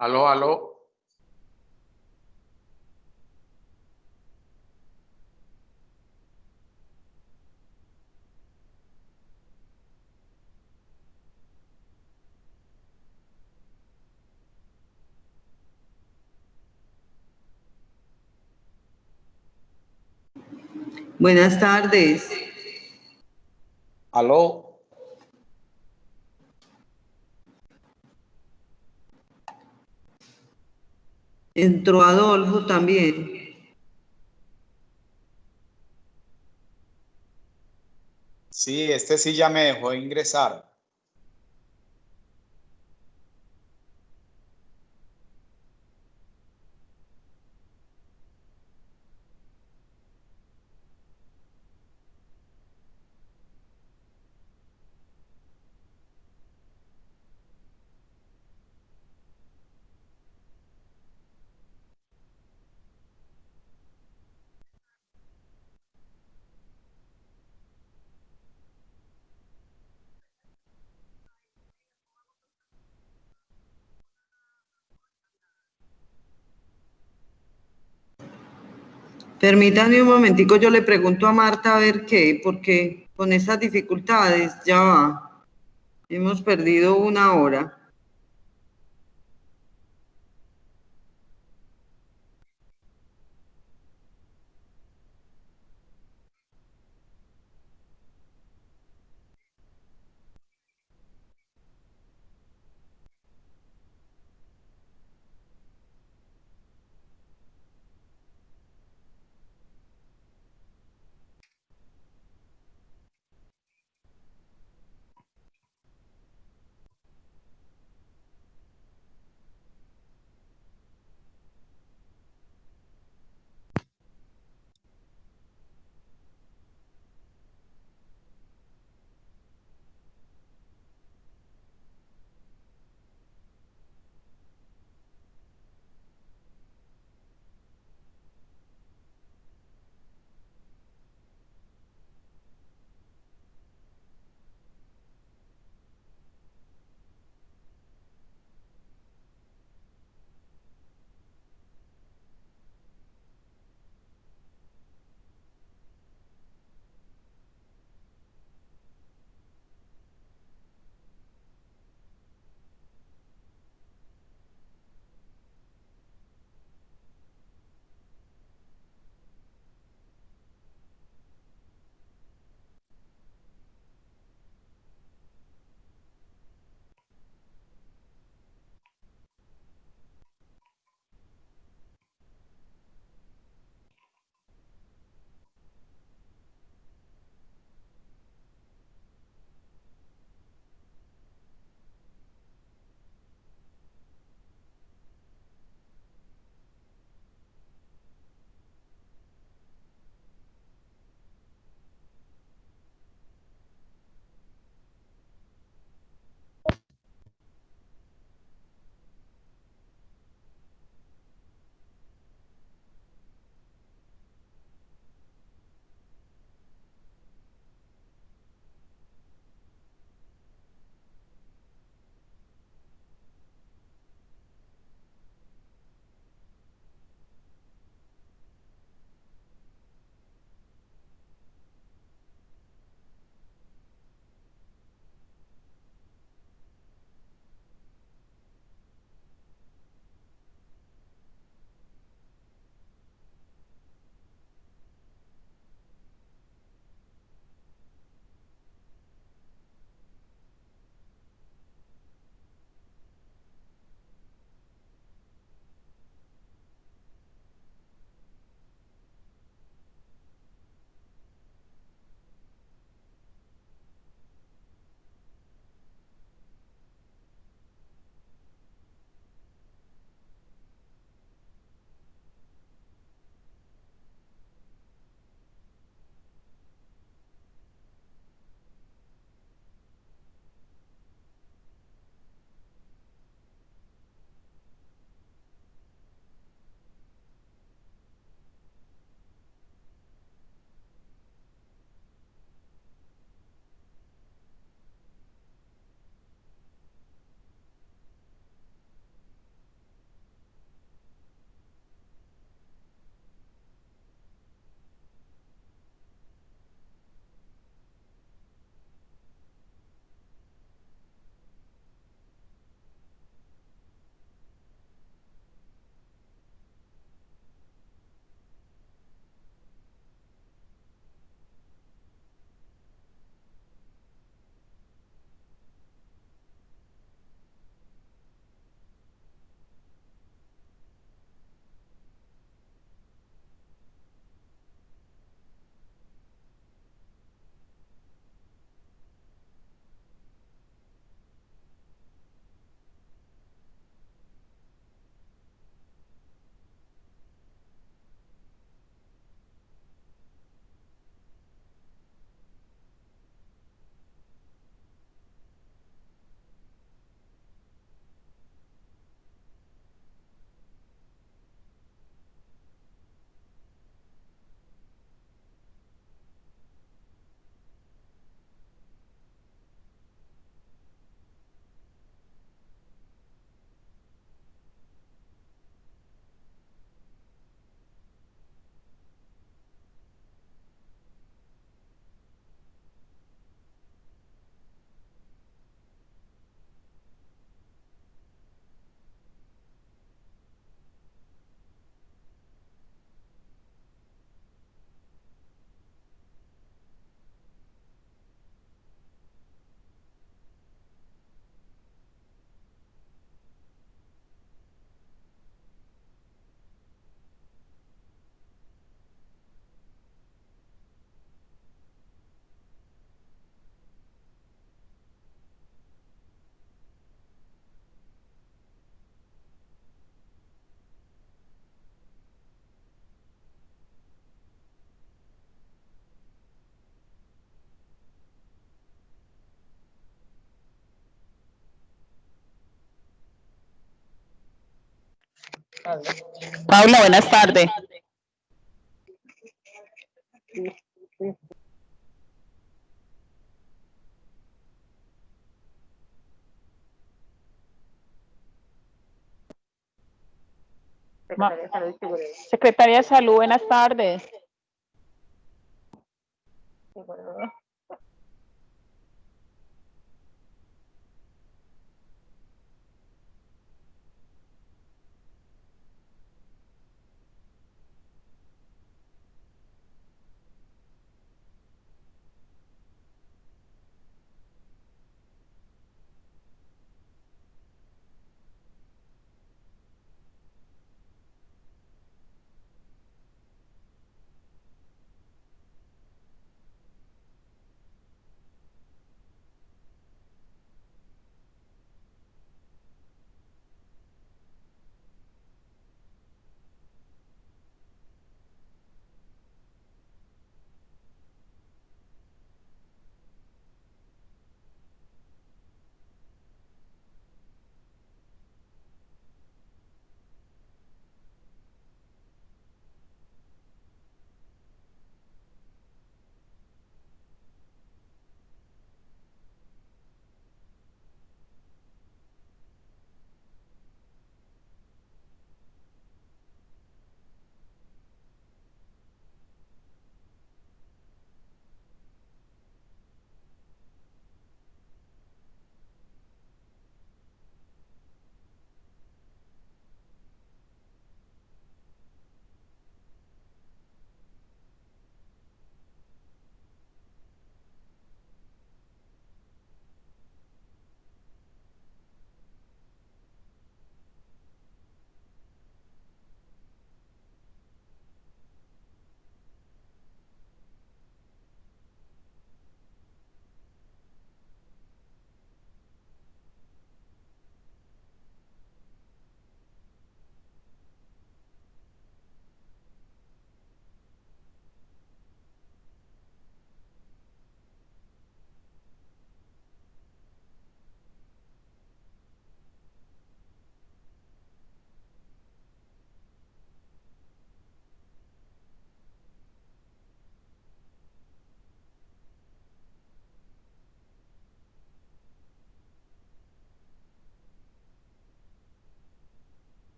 Aló, aló. Buenas tardes. Aló. Entró Adolfo también. Sí, este sí ya me dejó ingresar. Permítame un momentico, yo le pregunto a Marta a ver qué, porque con esas dificultades ya va. Hemos perdido una hora. Paula, buenas tardes. Secretaria de Salud, buenas tardes.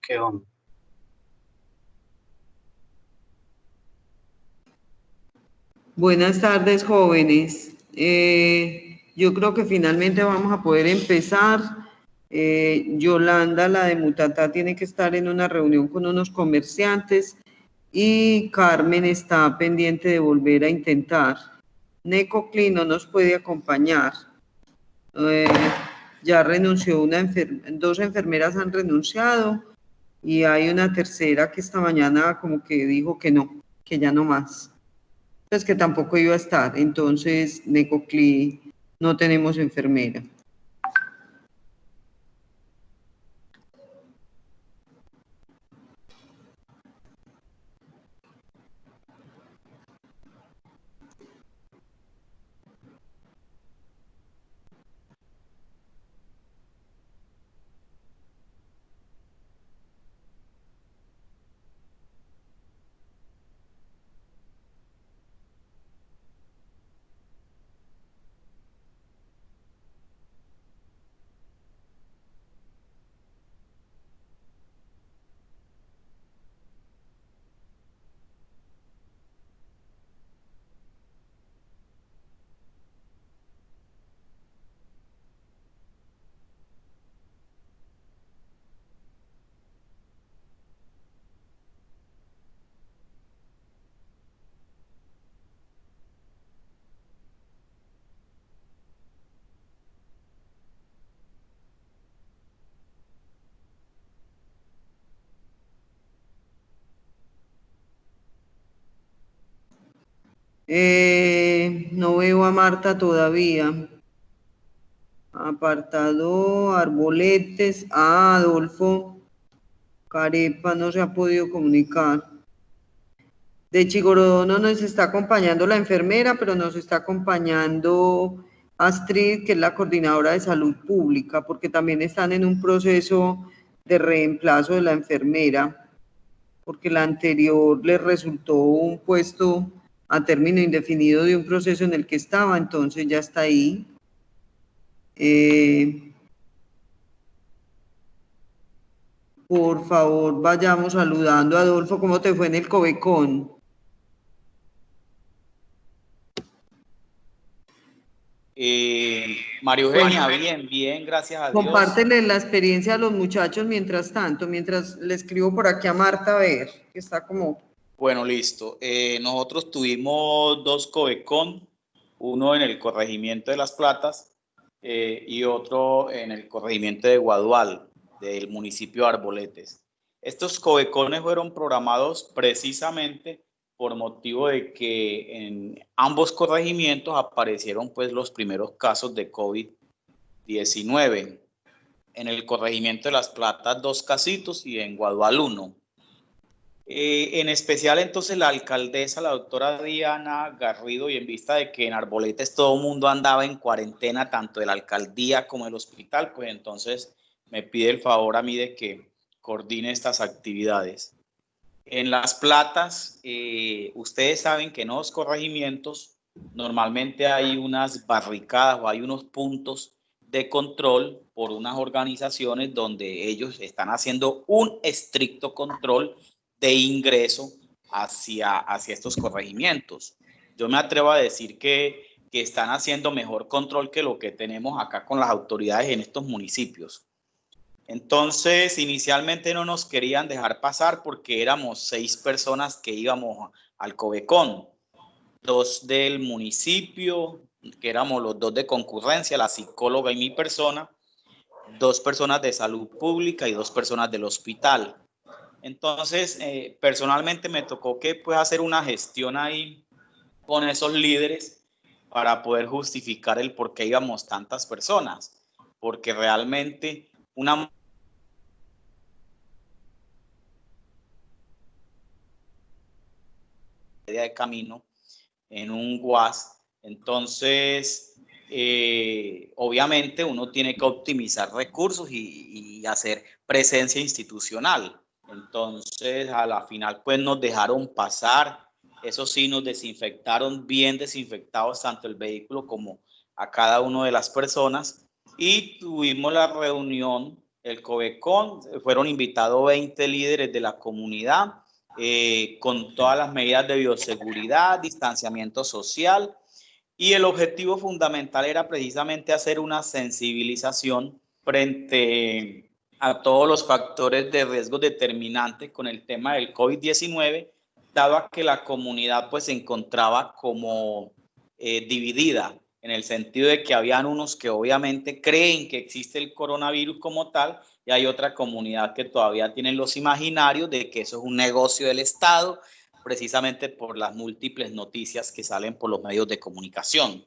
quedó. Buenas tardes, jóvenes. Yo creo que finalmente vamos a poder empezar. Yolanda, la de Mutatá, tiene que estar en una reunión con unos comerciantes y Carmen está pendiente de volver a intentar. Neco Cli no nos puede acompañar. Ya renunció dos enfermeras han renunciado y hay una tercera que esta mañana como que dijo que no, que ya no más. Pues que tampoco iba a estar. Entonces, Necoclí, no tenemos enfermera. No veo a Marta todavía. Apartado, Arboletes. Adolfo Carepa no se ha podido comunicar. De Chigorodó no nos está acompañando la enfermera, pero nos está acompañando Astrid, que es la coordinadora de salud pública, porque también están en un proceso de reemplazo de la enfermera, porque la anterior les resultó un puesto a término indefinido de un proceso en el que estaba, entonces ya está ahí. Por favor, vayamos saludando. Adolfo, ¿cómo te fue en el Covecon? María Eugenia, bien, gracias a Dios. Compártele la experiencia a los muchachos mientras tanto, mientras le escribo por aquí a Marta a ver, que está como... Bueno, listo. Nosotros tuvimos 2 Covecon, uno en el corregimiento de Las Platas y otro en el corregimiento de Guadual, del municipio de Arboletes. Estos Covecones fueron programados precisamente por motivo de que en ambos corregimientos aparecieron pues los primeros casos de COVID-19. En el corregimiento de Las Platas 2 casitos y en Guadual 1. En especial entonces la alcaldesa, la doctora Diana Garrido, y en vista de que en Arboletes todo el mundo andaba en cuarentena, tanto de la alcaldía como del hospital, pues entonces me pide el favor a mí de que coordine estas actividades. En Las Platas, ustedes saben que en los corregimientos normalmente hay unas barricadas o hay unos puntos de control por unas organizaciones donde ellos están haciendo un estricto control de ingreso hacia estos corregimientos. Yo me atrevo a decir que están haciendo mejor control que lo que tenemos acá con las autoridades en estos municipios. Entonces, inicialmente no nos querían dejar pasar porque éramos 6 personas que íbamos al Covecon, 2 del municipio, que éramos los 2 de concurrencia, la psicóloga y mi persona, 2 personas de salud pública y 2 personas del hospital. Entonces, personalmente me tocó que pues hacer una gestión ahí con esos líderes para poder justificar el por qué íbamos tantas personas, porque realmente una de camino en un UAS, entonces obviamente uno tiene que optimizar recursos y hacer presencia institucional. Entonces a la final pues nos dejaron pasar, eso sí, nos desinfectaron bien desinfectados tanto el vehículo como a cada una de las personas y tuvimos la reunión el COVECON, fueron invitados 20 líderes de la comunidad, con todas las medidas de bioseguridad, distanciamiento social, y el objetivo fundamental era precisamente hacer una sensibilización frente a todos los factores de riesgo determinantes con el tema del COVID-19, dado a que la comunidad pues se encontraba como dividida, en el sentido de que habían unos que obviamente creen que existe el coronavirus como tal, y hay otra comunidad que todavía tienen los imaginarios de que eso es un negocio del Estado, precisamente por las múltiples noticias que salen por los medios de comunicación.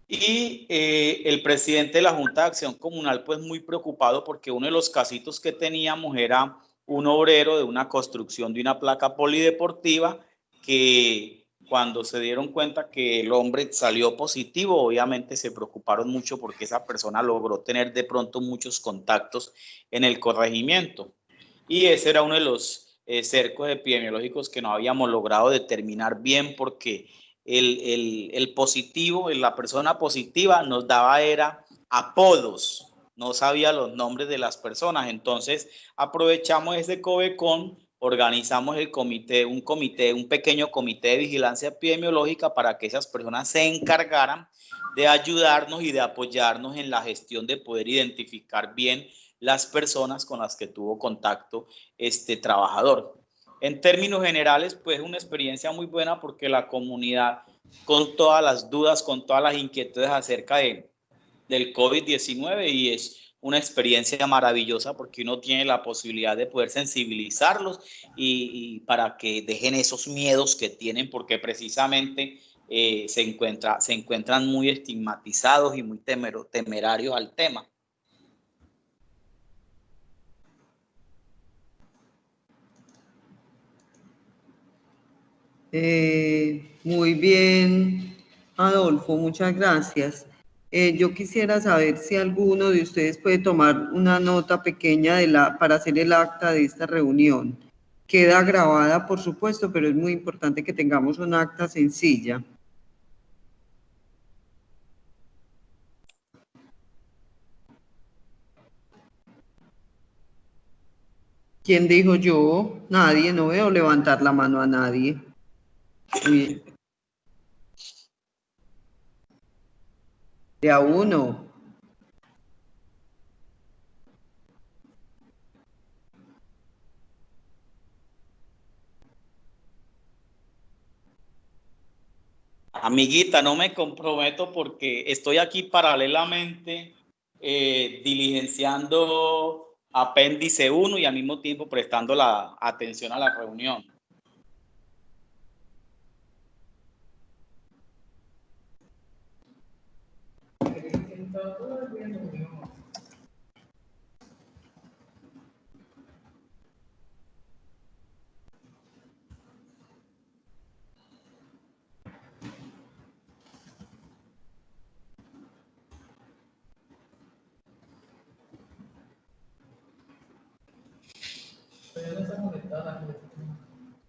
Y el presidente de la Junta de Acción Comunal pues muy preocupado porque uno de los casitos que teníamos era un obrero de una construcción de una placa polideportiva que cuando se dieron cuenta que el hombre salió positivo, obviamente se preocuparon mucho porque esa persona logró tener de pronto muchos contactos en el corregimiento. Y ese era uno de los cercos epidemiológicos que no habíamos logrado determinar bien porque el positivo, la persona positiva nos daba era apodos, no sabía los nombres de las personas. Entonces aprovechamos ese COVECON, organizamos un pequeño comité de vigilancia epidemiológica para que esas personas se encargaran de ayudarnos y de apoyarnos en la gestión de poder identificar bien las personas con las que tuvo contacto este trabajador. En términos generales, pues una experiencia muy buena porque la comunidad, con todas las dudas, con todas las inquietudes acerca del COVID-19, y es una experiencia maravillosa porque uno tiene la posibilidad de poder sensibilizarlos y para que dejen esos miedos que tienen, porque precisamente se encuentran muy estigmatizados y muy temerarios al tema. Muy bien, Adolfo, muchas gracias. Yo quisiera saber si alguno de ustedes puede tomar una nota pequeña para hacer el acta de esta reunión. Queda grabada, por supuesto, pero es muy importante que tengamos una acta sencilla. ¿Quién dijo yo? Nadie, no veo levantar la mano a nadie. Muy bien. De a uno. Amiguita, no me comprometo porque estoy aquí paralelamente diligenciando apéndice 1 y al mismo tiempo prestando la atención a la reunión.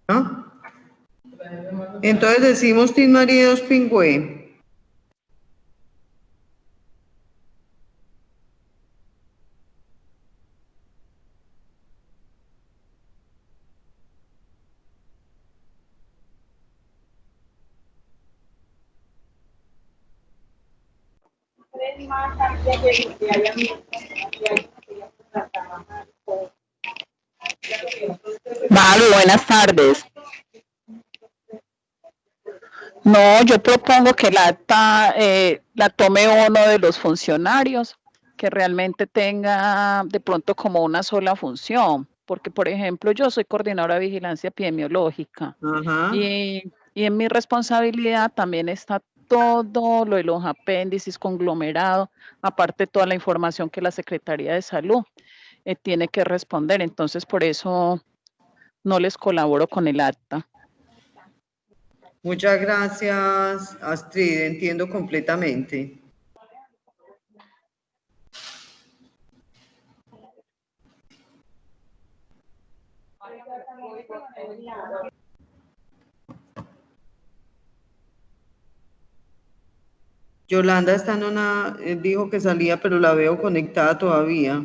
¿Ah? Entonces decimos Tin María Dos Pingüe. Vale, buenas tardes. No, yo propongo que la acta la tome uno de los funcionarios que realmente tenga de pronto como una sola función, porque por ejemplo yo soy coordinadora de vigilancia epidemiológica. Ajá. Y en mi responsabilidad también está todo lo de los apéndices conglomerado, aparte toda la información que la Secretaría de Salud tiene que responder. Entonces, por eso no les colaboro con el acta. Muchas gracias, Astrid, entiendo completamente. Yolanda está en dijo que salía, pero la veo conectada todavía.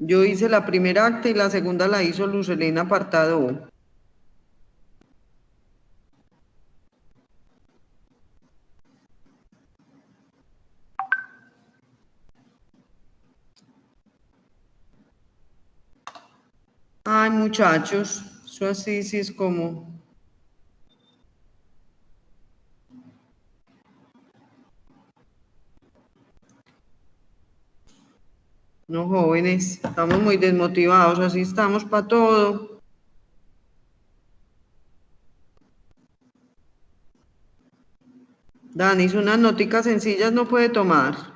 Yo hice la primera acta y la segunda la hizo Lucelena Apartado. Ay, muchachos, eso así sí es como... No, jóvenes, estamos muy desmotivados, así estamos para todo. Dani, unas noticas sencillas no puede tomar.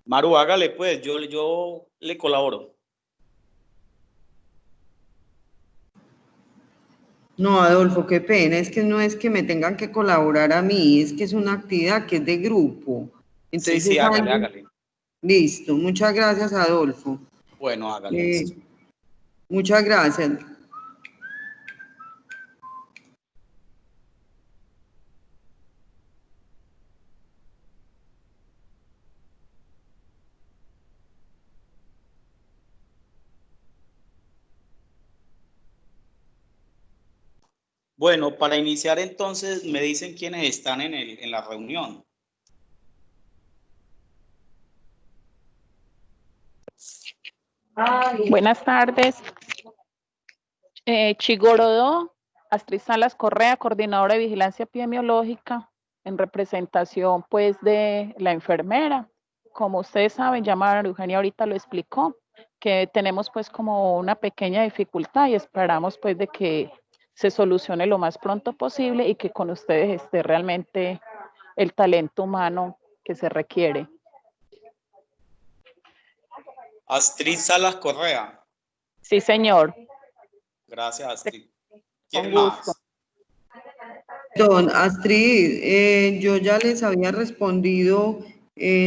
Maru, hágale pues, yo le colaboro. No, Adolfo, qué pena, es que no es que me tengan que colaborar a mí, es que es una actividad que es de grupo. Entonces Sí, es hágale, algo... hágale. Listo, muchas gracias, Adolfo. Bueno, hágale, listo. Muchas gracias. Bueno, para iniciar entonces, me dicen quiénes están en la reunión. Buenas tardes. Chigorodó, Astrid Salas Correa, coordinadora de vigilancia epidemiológica, en representación pues de la enfermera. Como ustedes saben, ya María Eugenia ahorita lo explicó, que tenemos pues como una pequeña dificultad y esperamos pues de que se solucione lo más pronto posible y que con ustedes esté realmente el talento humano que se requiere. Astrid Salas Correa. Sí, señor. Gracias, Astrid. ¿Quién Con gusto. más? Don Astrid, yo ya les había respondido,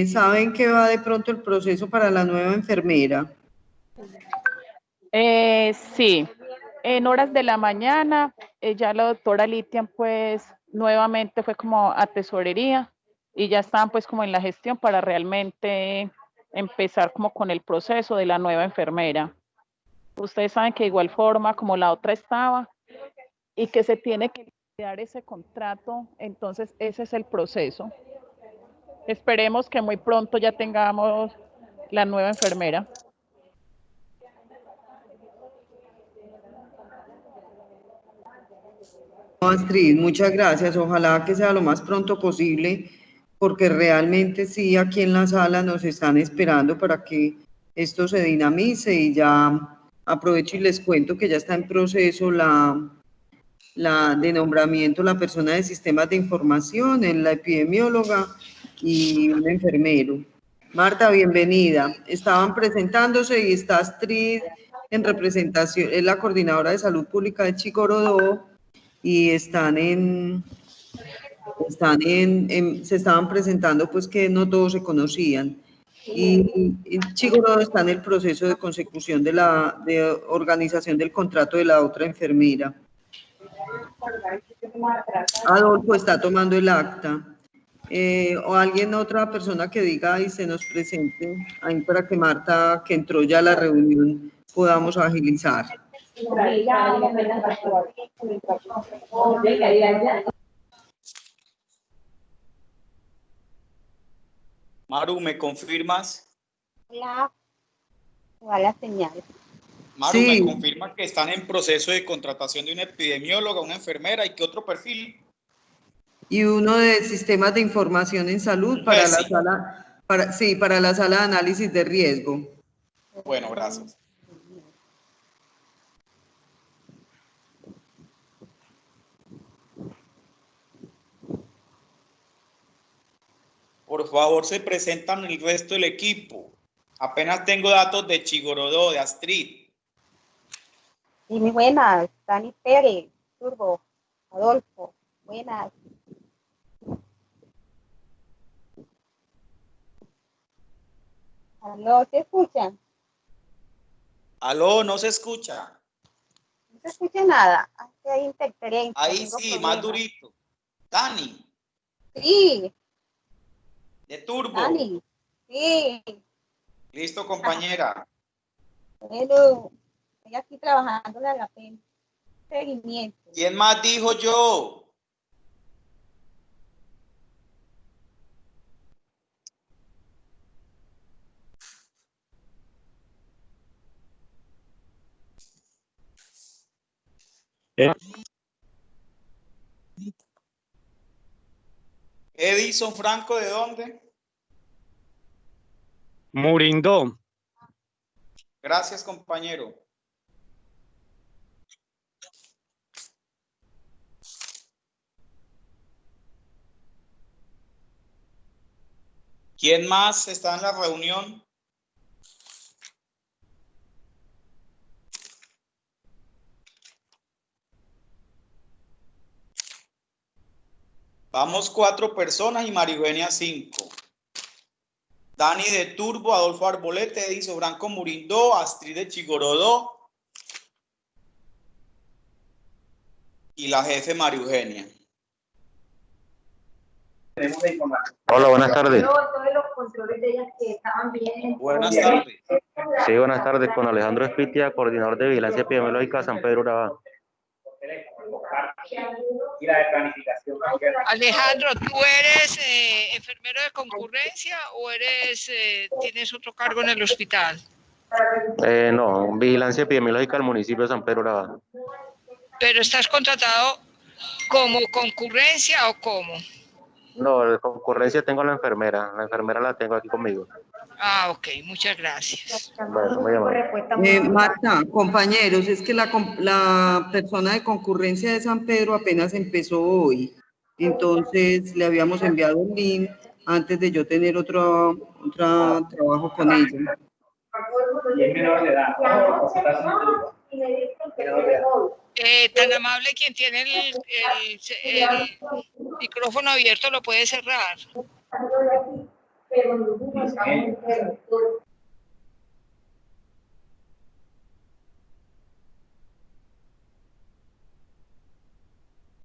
¿saben que va de pronto el proceso para la nueva enfermera? Sí, en horas de la mañana, ya la doctora Litian pues nuevamente fue como a tesorería y ya estaban pues como en la gestión para realmente empezar como con el proceso de la nueva enfermera. Ustedes saben que de igual forma como la otra estaba y que se tiene que dar ese contrato, entonces ese es el proceso. Esperemos que muy pronto ya tengamos la nueva enfermera. Astrid, muchas gracias. Ojalá que sea lo más pronto posible, porque realmente sí, aquí en la sala nos están esperando para que esto se dinamice y ya aprovecho y les cuento que ya está en proceso de nombramiento la persona de sistemas de información, la epidemióloga y un enfermero. Marta, bienvenida. Estaban presentándose y está Astrid en representación, es la coordinadora de salud pública de Chigorodó y se estaban presentando pues que no todos se conocían. Y Chigorodó está en el proceso de consecución de organización del contrato de la otra enfermera. Adolfo está tomando el acta. O alguien, otra persona que diga y se nos presente ahí para que Marta, que entró ya a la reunión, podamos agilizar. Maru, ¿me confirmas? Hola, va la señal. Maru, Sí. ¿me confirma que están en proceso de contratación de una epidemióloga, una enfermera y qué otro perfil? Y uno de sistemas de información en salud para la sala, para la sala de análisis de riesgo. Bueno, gracias. Por favor, se presentan el resto del equipo. Apenas tengo datos de Chigorodó, de Astrid. Sí, muy buenas. Dani Pérez, Turbo, Adolfo, buenas. ¿Aló, se escuchan? Aló, no se escucha. No se escucha nada. Aquí hay interferencia, Ahí tengo sí, más problemas. durito. Dani, Sí, de Turbo. Dani. Sí. Listo, compañera. Bueno, estoy aquí trabajando en la pena. Seguimiento. ¿Quién más dijo yo? Edison Franco, ¿de dónde? Murindó. Gracias, compañero. ¿Quién más está en la reunión? Vamos 4 personas y María Eugenia 5. Dani de Turbo, Adolfo Arbolete, Edison Franco Murindó, Astrid de Chigorodó y la jefe María Eugenia. Hola, buenas tardes. Buenas tardes. Sí, buenas tardes. Con Alejandro Espitia, coordinador de vigilancia epidemiológica San Pedro Urabá. Alejandro, ¿tú eres enfermero de concurrencia o tienes otro cargo en el hospital? No, vigilancia epidemiológica del municipio de San Pedro Urabá. ¿Pero estás contratado como concurrencia o cómo? No, de concurrencia tengo a la enfermera la tengo aquí conmigo. Ah, ok, muchas gracias. Bueno, muy amable. Marta, compañeros, es que la persona de concurrencia de San Pedro apenas empezó hoy. Entonces le habíamos enviado un link antes de yo tener otro trabajo con ella. Y es menor de edad. Tan amable, quien tiene el micrófono abierto lo puede cerrar.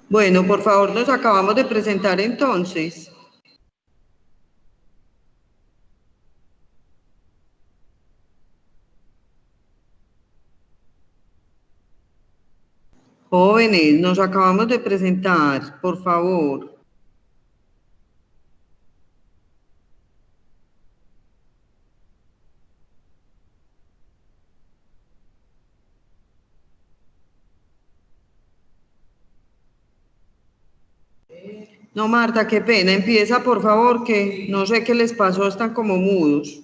Bueno, por favor, nos acabamos de presentar entonces. Jóvenes, nos acabamos de presentar, por favor. No, Marta, qué pena. Empieza, por favor, que no sé qué les pasó, están como mudos.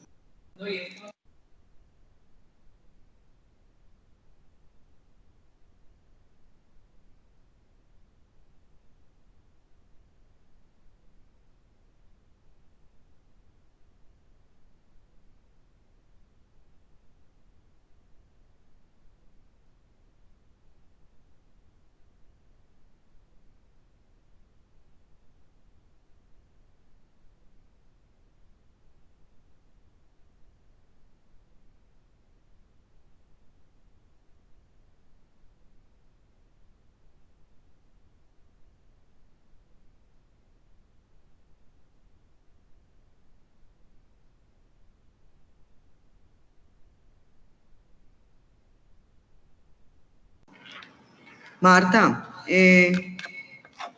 Marta,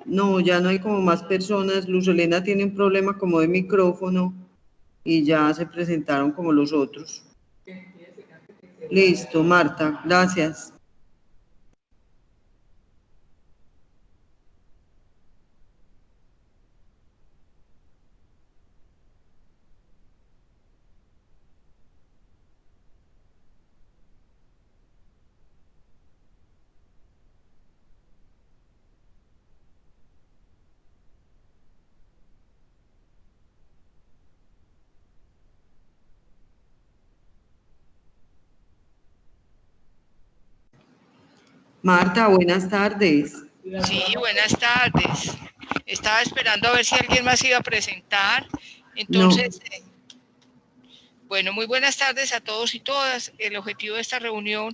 no, ya no hay como más personas. Luz Helena tiene un problema como de micrófono y ya se presentaron como los otros. Listo, Marta, gracias. Marta, buenas tardes. Sí, buenas tardes. Estaba esperando a ver si alguien más iba a presentar. Entonces, bueno, muy buenas tardes a todos y todas. El objetivo de esta reunión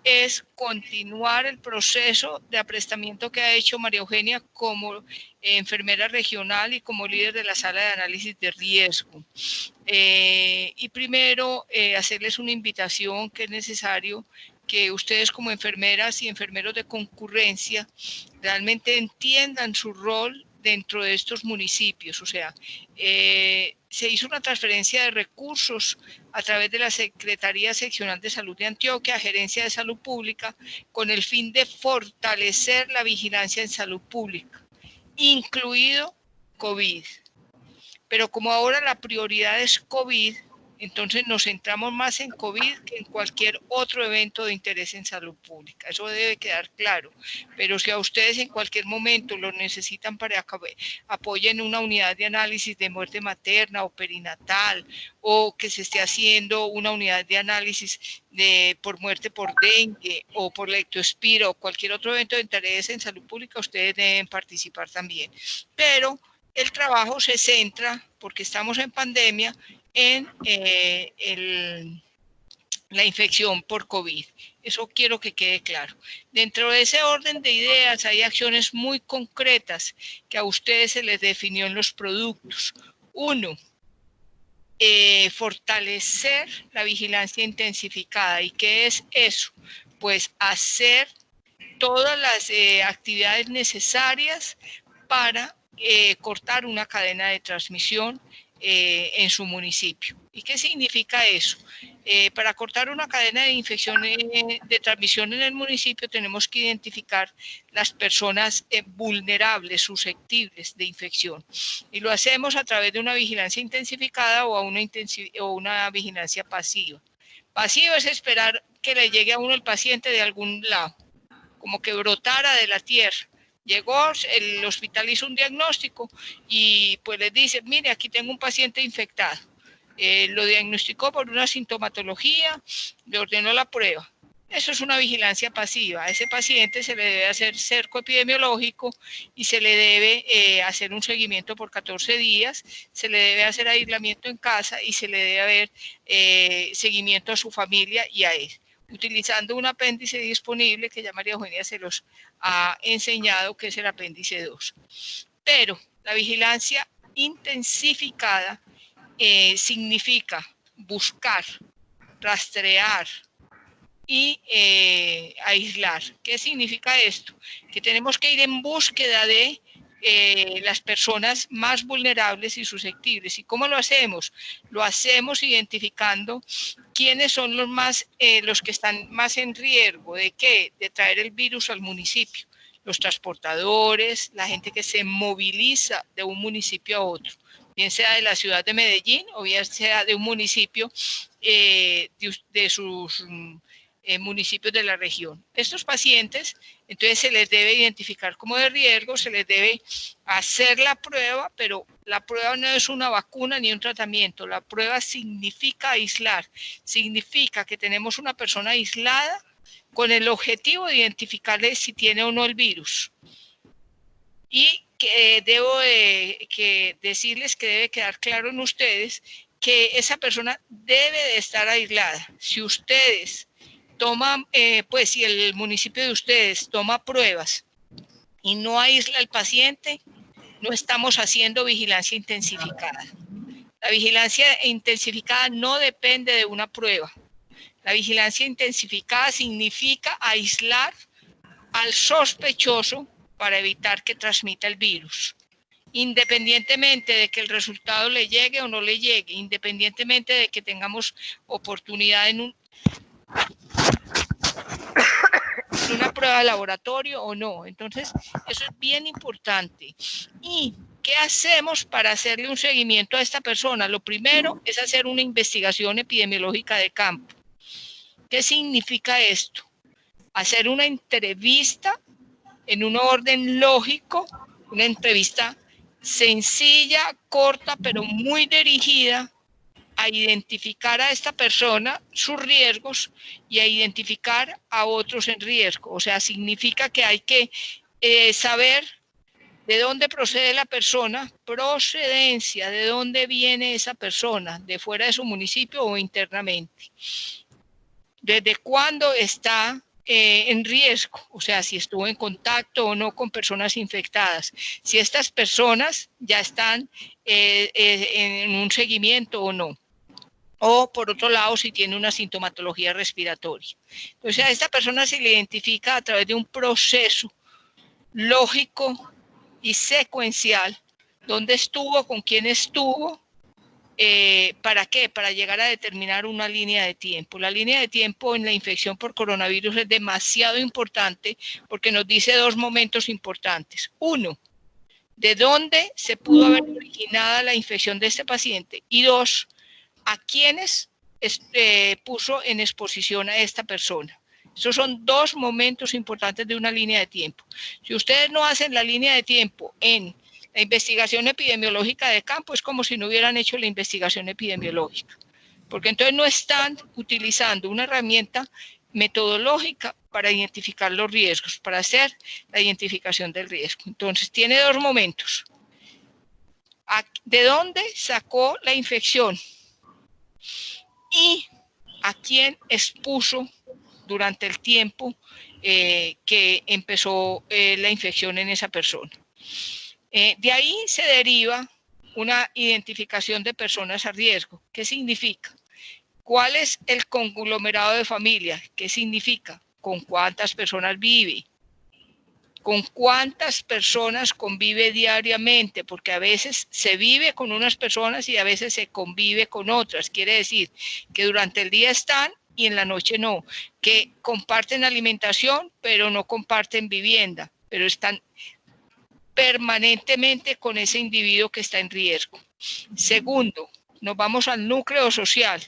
es continuar el proceso de aprestamiento que ha hecho María Eugenia como enfermera regional y como líder de la sala de análisis de riesgo. Y primero, hacerles una invitación que es necesario que ustedes como enfermeras y enfermeros de concurrencia realmente entiendan su rol dentro de estos municipios. O sea, se hizo una transferencia de recursos a través de la Secretaría Seccional de Salud de Antioquia, Gerencia de Salud Pública, con el fin de fortalecer la vigilancia en salud pública, incluido COVID. Pero como ahora la prioridad es COVID, entonces nos centramos más en COVID que en cualquier otro evento de interés en salud pública. Eso debe quedar claro. Pero si a ustedes en cualquier momento lo necesitan para que apoyen una unidad de análisis de muerte materna o perinatal, o que se esté haciendo una unidad de análisis por muerte por dengue o por leptospira o cualquier otro evento de interés en salud pública, ustedes deben participar también. Pero el trabajo se centra, porque estamos en pandemia, en la infección por COVID. Eso quiero que quede claro. Dentro de ese orden de ideas hay acciones muy concretas que a ustedes se les definió en los productos. Uno, fortalecer la vigilancia intensificada. ¿Y qué es eso? Pues hacer todas las actividades necesarias para cortar una cadena de transmisión en su municipio. ¿Y qué significa eso? Para cortar una cadena de infección de transmisión en el municipio tenemos que identificar las personas vulnerables, susceptibles de infección. Y lo hacemos a través de una vigilancia intensificada o una vigilancia pasiva. Pasiva es esperar que le llegue a uno el paciente de algún lado, como que brotara de la tierra. Llegó, el hospital hizo un diagnóstico y pues les dice, mire, aquí tengo un paciente infectado. Lo diagnosticó por una sintomatología, le ordenó la prueba. Eso es una vigilancia pasiva. A ese paciente se le debe hacer cerco epidemiológico y se le debe hacer un seguimiento por 14 días, se le debe hacer aislamiento en casa y se le debe haber seguimiento a su familia y a él, utilizando un apéndice disponible que ya María Eugenia se los ha enseñado, que es el apéndice 2. Pero la vigilancia intensificada significa buscar, rastrear y aislar. ¿Qué significa esto? Que tenemos que ir en búsqueda de las personas más vulnerables y susceptibles. ¿Y cómo lo hacemos? Lo hacemos identificando quiénes son los que están más en riesgo. ¿De qué? De traer el virus al municipio. Los transportadores, la gente que se moviliza de un municipio a otro, bien sea de la ciudad de Medellín o bien sea de un municipio de sus municipios de la región. Estos pacientes, entonces se les debe identificar como de riesgo, se les debe hacer la prueba, pero la prueba no es una vacuna ni un tratamiento. La prueba significa aislar, significa que tenemos una persona aislada con el objetivo de identificarle si tiene o no el virus. Y que debo decirles que debe quedar claro en ustedes que esa persona debe de estar aislada. Si ustedes toman, pues si el municipio de ustedes toma pruebas y no aísla al paciente, no estamos haciendo vigilancia intensificada. La vigilancia intensificada no depende de una prueba. La vigilancia intensificada significa aislar al sospechoso para evitar que transmita el virus, independientemente de que el resultado le llegue o no le llegue, independientemente de que tengamos oportunidad en una prueba de laboratorio o no. Entonces, eso es bien importante. ¿Y qué hacemos para hacerle un seguimiento a esta persona? Lo primero es hacer una investigación epidemiológica de campo. ¿Qué significa esto? Hacer una entrevista en un orden lógico, una entrevista sencilla, corta, pero muy dirigida a identificar a esta persona sus riesgos y a identificar a otros en riesgo. O sea, significa que hay que saber de dónde procede la persona, procedencia, de dónde viene esa persona, de fuera de su municipio o internamente. Desde cuándo está en riesgo, o sea, si estuvo en contacto o no con personas infectadas, si estas personas ya están en un seguimiento o no, o por otro lado, si tiene una sintomatología respiratoria. Entonces, a esta persona se le identifica a través de un proceso lógico y secuencial, dónde estuvo, con quién estuvo, ¿para qué? Para llegar a determinar una línea de tiempo. La línea de tiempo en la infección por coronavirus es demasiado importante porque nos dice dos momentos importantes. Uno, de dónde se pudo haber originado la infección de este paciente. Y dos, a quiénes puso en exposición a esta persona. Esos son dos momentos importantes de una línea de tiempo. Si ustedes no hacen la línea de tiempo en la investigación epidemiológica de campo, es como si no hubieran hecho la investigación epidemiológica, porque entonces no están utilizando una herramienta metodológica para identificar los riesgos, para hacer la identificación del riesgo. Entonces, tiene dos momentos. ¿De dónde sacó la infección? Y a quién expuso durante el tiempo que empezó la infección en esa persona. De ahí se deriva una identificación de personas a riesgo. ¿Qué significa? ¿Cuál es el conglomerado de familia? ¿Qué significa? ¿Con cuántas personas vive? ¿Con cuántas personas convive diariamente? Porque a veces se vive con unas personas y a veces se convive con otras. Quiere decir que durante el día están y en la noche no. Que comparten alimentación, pero no comparten vivienda, pero están permanentemente con ese individuo que está en riesgo. Segundo, nos vamos al núcleo social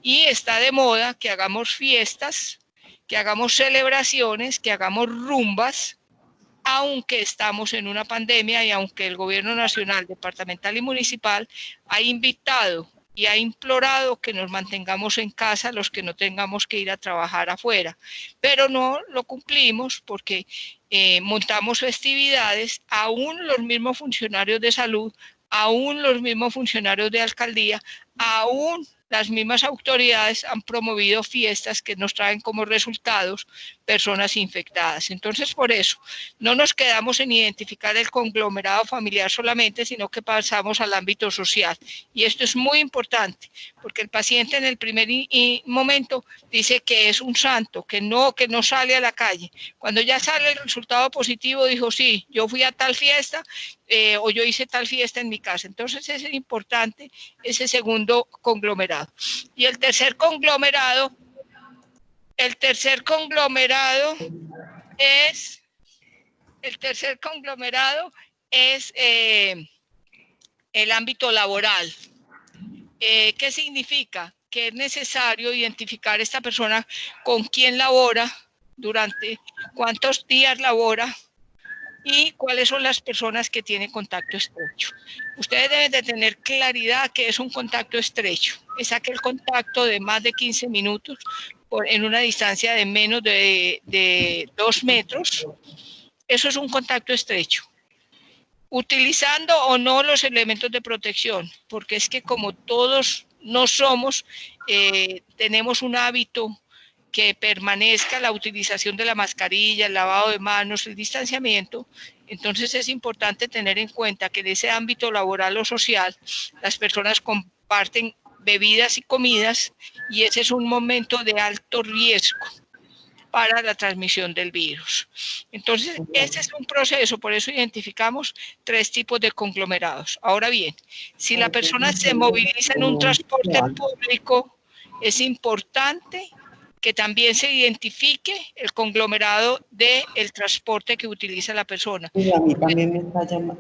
y está de moda que hagamos fiestas, que hagamos celebraciones, que hagamos rumbas, aunque estamos en una pandemia y aunque el gobierno nacional, departamental y municipal ha invitado y ha implorado que nos mantengamos en casa los que no tengamos que ir a trabajar afuera, pero no lo cumplimos porque montamos festividades, aún los mismos funcionarios de salud, aún los mismos funcionarios de alcaldía, aún las mismas autoridades han promovido fiestas que nos traen como resultados personas infectadas. Entonces, por eso, no nos quedamos en identificar el conglomerado familiar solamente, sino que pasamos al ámbito social. Y esto es muy importante, porque el paciente en el primer momento dice que es un santo, que no sale a la calle. Cuando ya sale el resultado positivo, dijo, sí, yo fui a tal fiesta o yo hice tal fiesta en mi casa. Entonces, es importante ese segundo conglomerado. Y el tercer conglomerado es el ámbito laboral. ¿Qué significa? Que es necesario identificar a esta persona con quién labora, durante cuántos días labora y cuáles son las personas que tienen contacto estrecho. Ustedes deben de tener claridad que es un contacto estrecho. Es aquel contacto de más de 15 minutos en una distancia de menos de 2 metros. Eso es un contacto estrecho. Utilizando o no los elementos de protección, porque es que como todos no somos, tenemos un hábito que permanezca la utilización de la mascarilla, el lavado de manos, el distanciamiento. Entonces es importante tener en cuenta que en ese ámbito laboral o social las personas comparten bebidas y comidas y ese es un momento de alto riesgo para la transmisión del virus. Entonces, este es un proceso, por eso identificamos 3 tipos de conglomerados. Ahora bien, si la persona se moviliza en un transporte público, es importante que también se identifique el conglomerado del transporte que utiliza la persona. Y a mí también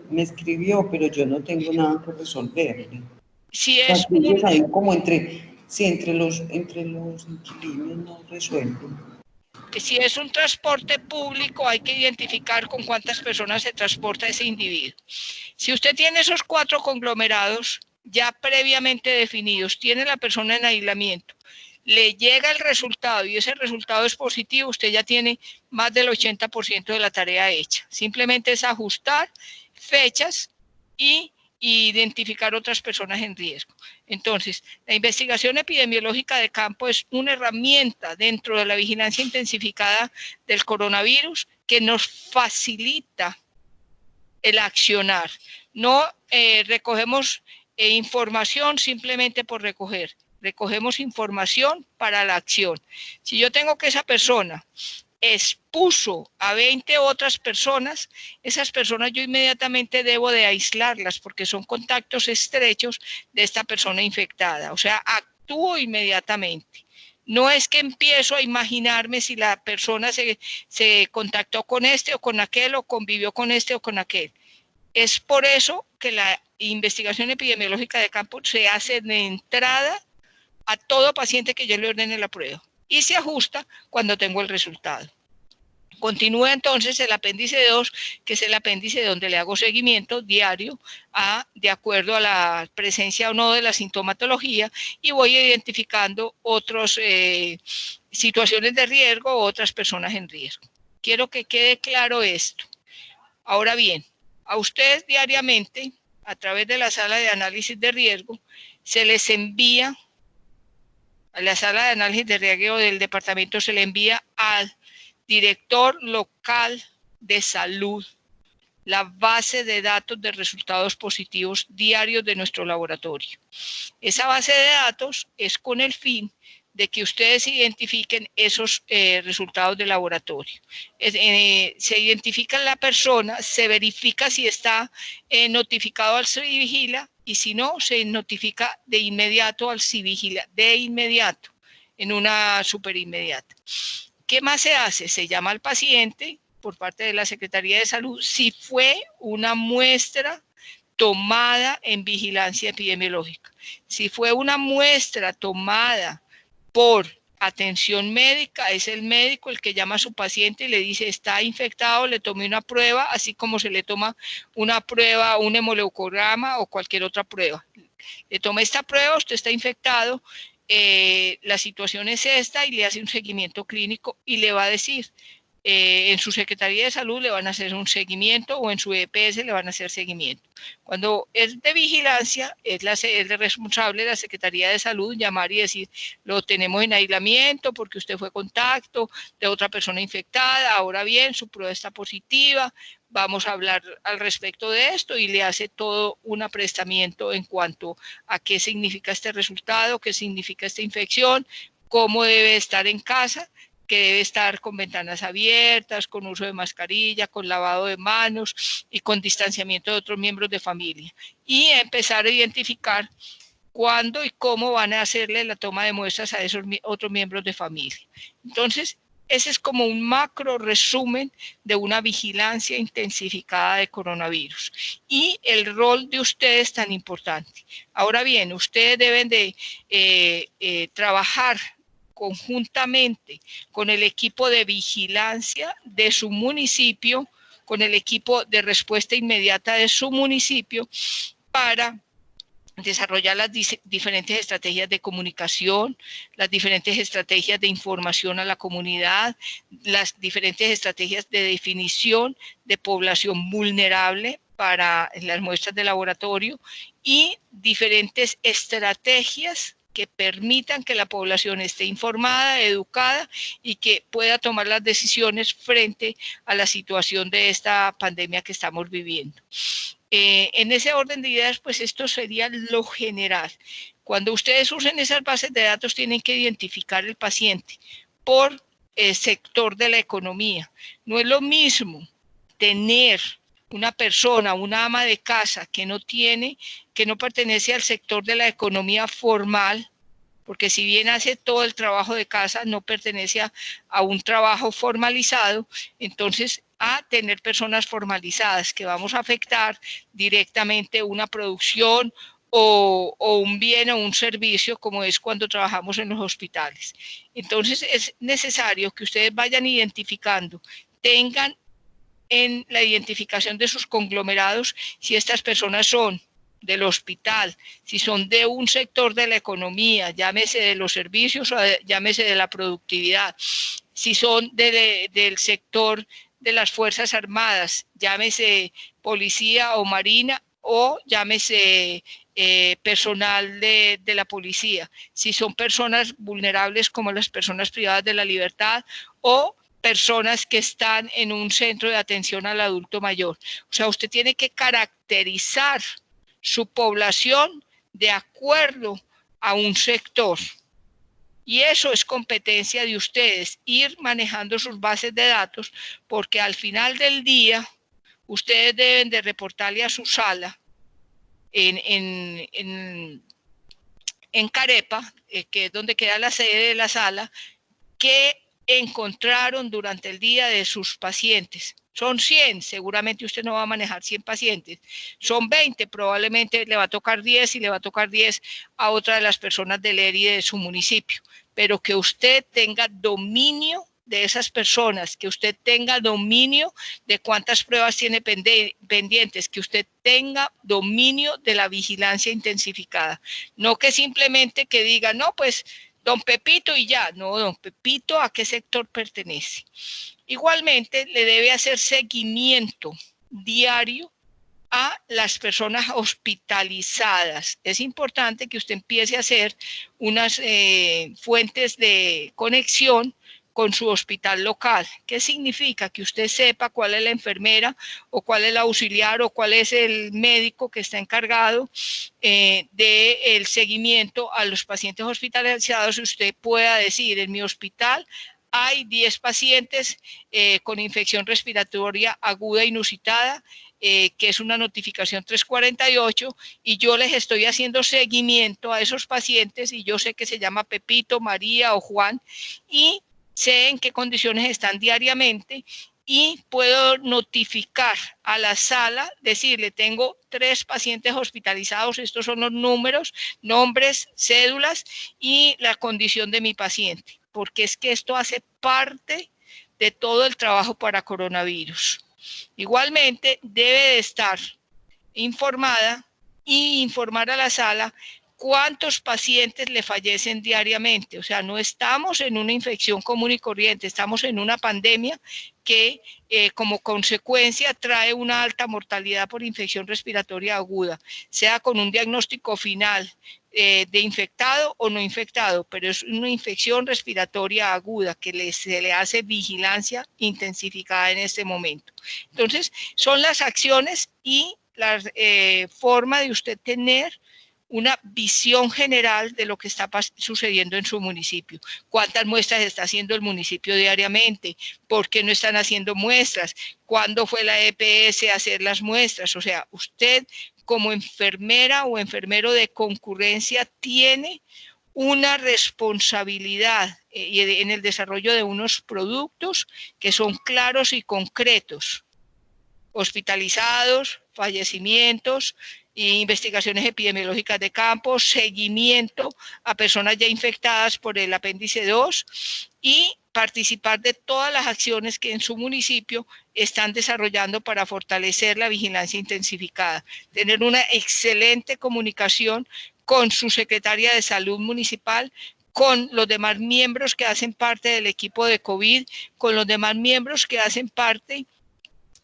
me escribió, pero yo no tengo nada que resolverle. Si es ahí como entre los inquilinos no resuelven. Si es un transporte público, hay que identificar con cuántas personas se transporta ese individuo. Si usted tiene esos 4 conglomerados, ya previamente definidos, tiene la persona en aislamiento, le llega el resultado y ese resultado es positivo, usted ya tiene más del 80% de la tarea hecha. Simplemente es ajustar fechas y identificar otras personas en riesgo. Entonces, la investigación epidemiológica de campo es una herramienta dentro de la vigilancia intensificada del coronavirus que nos facilita el accionar. No recogemos información simplemente por recoger. Recogemos información para la acción. Si yo tengo que esa persona expuso a 20 otras personas, esas personas yo inmediatamente debo de aislarlas porque son contactos estrechos de esta persona infectada. O sea, actúo inmediatamente. No es que empiezo a imaginarme si la persona se contactó con este o con aquel o convivió con este o con aquel. Es por eso que la investigación epidemiológica de campo se hace de entrada a todo paciente que yo le ordene la prueba y se ajusta cuando tengo el resultado. Continúa entonces el apéndice 2, que es el apéndice donde le hago seguimiento diario de acuerdo a la presencia o no de la sintomatología y voy identificando otras situaciones de riesgo o otras personas en riesgo. Quiero que quede claro esto. Ahora bien, a ustedes diariamente, a través de la sala de análisis de riesgo, se les envía, a la sala de análisis de riesgo del departamento se le envía al director local de salud la base de datos de resultados positivos diarios de nuestro laboratorio. Esa base de datos es con el fin de que ustedes identifiquen esos resultados de laboratorio. Se identifica la persona, se verifica si está notificado al CIVIGILA y si no, se notifica de inmediato al CIVIGILA, de inmediato, en una superinmediata. ¿Qué más se hace? Se llama al paciente por parte de la Secretaría de Salud si fue una muestra tomada en vigilancia epidemiológica. Si fue una muestra tomada por atención médica, es el médico el que llama a su paciente y le dice está infectado, le tomé una prueba, así como se le toma una prueba, un hemoleucograma o cualquier otra prueba. Le toma esta prueba, usted está infectado, la situación es esta y le hace un seguimiento clínico y le va a decir, en su Secretaría de Salud le van a hacer un seguimiento o en su EPS le van a hacer seguimiento. Cuando es de vigilancia, es el responsable de la Secretaría de Salud llamar y decir, lo tenemos en aislamiento porque usted fue contacto de otra persona infectada, ahora bien, su prueba está positiva, vamos a hablar al respecto de esto y le hace todo un aprestamiento en cuanto a qué significa este resultado, qué significa esta infección, cómo debe estar en casa, que debe estar con ventanas abiertas, con uso de mascarilla, con lavado de manos y con distanciamiento de otros miembros de familia. Y empezar a identificar cuándo y cómo van a hacerle la toma de muestras a esos otros miembros de familia. Entonces, ese es como un macro resumen de una vigilancia intensificada de coronavirus y el rol de ustedes tan importante. Ahora bien, ustedes deben de trabajar conjuntamente con el equipo de vigilancia de su municipio, con el equipo de respuesta inmediata de su municipio para desarrollar las diferentes estrategias de comunicación, las diferentes estrategias de información a la comunidad, las diferentes estrategias de definición de población vulnerable para las muestras de laboratorio y diferentes estrategias que permitan que la población esté informada, educada y que pueda tomar las decisiones frente a la situación de esta pandemia que estamos viviendo. En ese orden de ideas, pues esto sería lo general. Cuando ustedes usen esas bases de datos, tienen que identificar el paciente por sector de la economía. No es lo mismo tener una persona, una ama de casa que no pertenece al sector de la economía formal, porque si bien hace todo el trabajo de casa, no pertenece a un trabajo formalizado, entonces a tener personas formalizadas que vamos a afectar directamente una producción o un bien o un servicio, como es cuando trabajamos en los hospitales. Entonces es necesario que ustedes vayan identificando, tengan en la identificación de sus conglomerados si estas personas son del hospital, si son de un sector de la economía, llámese de los servicios o llámese de la productividad, si son del sector de las Fuerzas Armadas, llámese policía o marina, o llámese personal de la policía, si son personas vulnerables como las personas privadas de la libertad o personas que están en un centro de atención al adulto mayor. O sea, usted tiene que caracterizar su población de acuerdo a un sector. Y eso es competencia de ustedes, ir manejando sus bases de datos, porque al final del día ustedes deben de reportarle a su sala en Carepa, que es donde queda la sede de la sala, que encontraron durante el día de sus pacientes. Son 100, seguramente usted no va a manejar 100 pacientes. Son 20, probablemente le va a tocar 10 y le va a tocar 10 a otra de las personas del ERI de su municipio. Pero que usted tenga dominio de esas personas, que usted tenga dominio de cuántas pruebas tiene pendientes, que usted tenga dominio de la vigilancia intensificada. No que simplemente que diga, no, pues don Pepito y ya. No, don Pepito, ¿a qué sector pertenece? Igualmente, le debe hacer seguimiento diario a las personas hospitalizadas. Es importante que usted empiece a hacer unas fuentes de conexión con su hospital local. ¿Qué significa? Que usted sepa cuál es la enfermera o cuál es el auxiliar o cuál es el médico que está encargado del seguimiento a los pacientes hospitalizados. Usted pueda decir, en mi hospital hay 10 pacientes con infección respiratoria aguda inusitada, que es una notificación 348, y yo les estoy haciendo seguimiento a esos pacientes y yo sé que se llama Pepito, María o Juan, y sé en qué condiciones están diariamente y puedo notificar a la sala, decirle, tengo 3 pacientes hospitalizados, estos son los números, nombres, cédulas y la condición de mi paciente, porque es que esto hace parte de todo el trabajo para coronavirus. Igualmente, debe de estar informada y informar a la sala cuántos pacientes le fallecen diariamente. O sea, no estamos en una infección común y corriente, estamos en una pandemia que como consecuencia trae una alta mortalidad por infección respiratoria aguda, sea con un diagnóstico final de infectado o no infectado, pero es una infección respiratoria aguda que se le hace vigilancia intensificada en este momento. Entonces, son las acciones y la forma de usted tener una visión general de lo que está sucediendo en su municipio. ¿Cuántas muestras está haciendo el municipio diariamente? ¿Por qué no están haciendo muestras? ¿Cuándo fue la EPS a hacer las muestras? O sea, usted como enfermera o enfermero de concurrencia tiene una responsabilidad en el desarrollo de unos productos que son claros y concretos. Hospitalizados, fallecimientos, investigaciones epidemiológicas de campo, seguimiento a personas ya infectadas por el apéndice 2 y participar de todas las acciones que en su municipio están desarrollando para fortalecer la vigilancia intensificada. Tener una excelente comunicación con su secretaria de salud municipal, con los demás miembros que hacen parte del equipo de COVID, con los demás miembros que hacen parte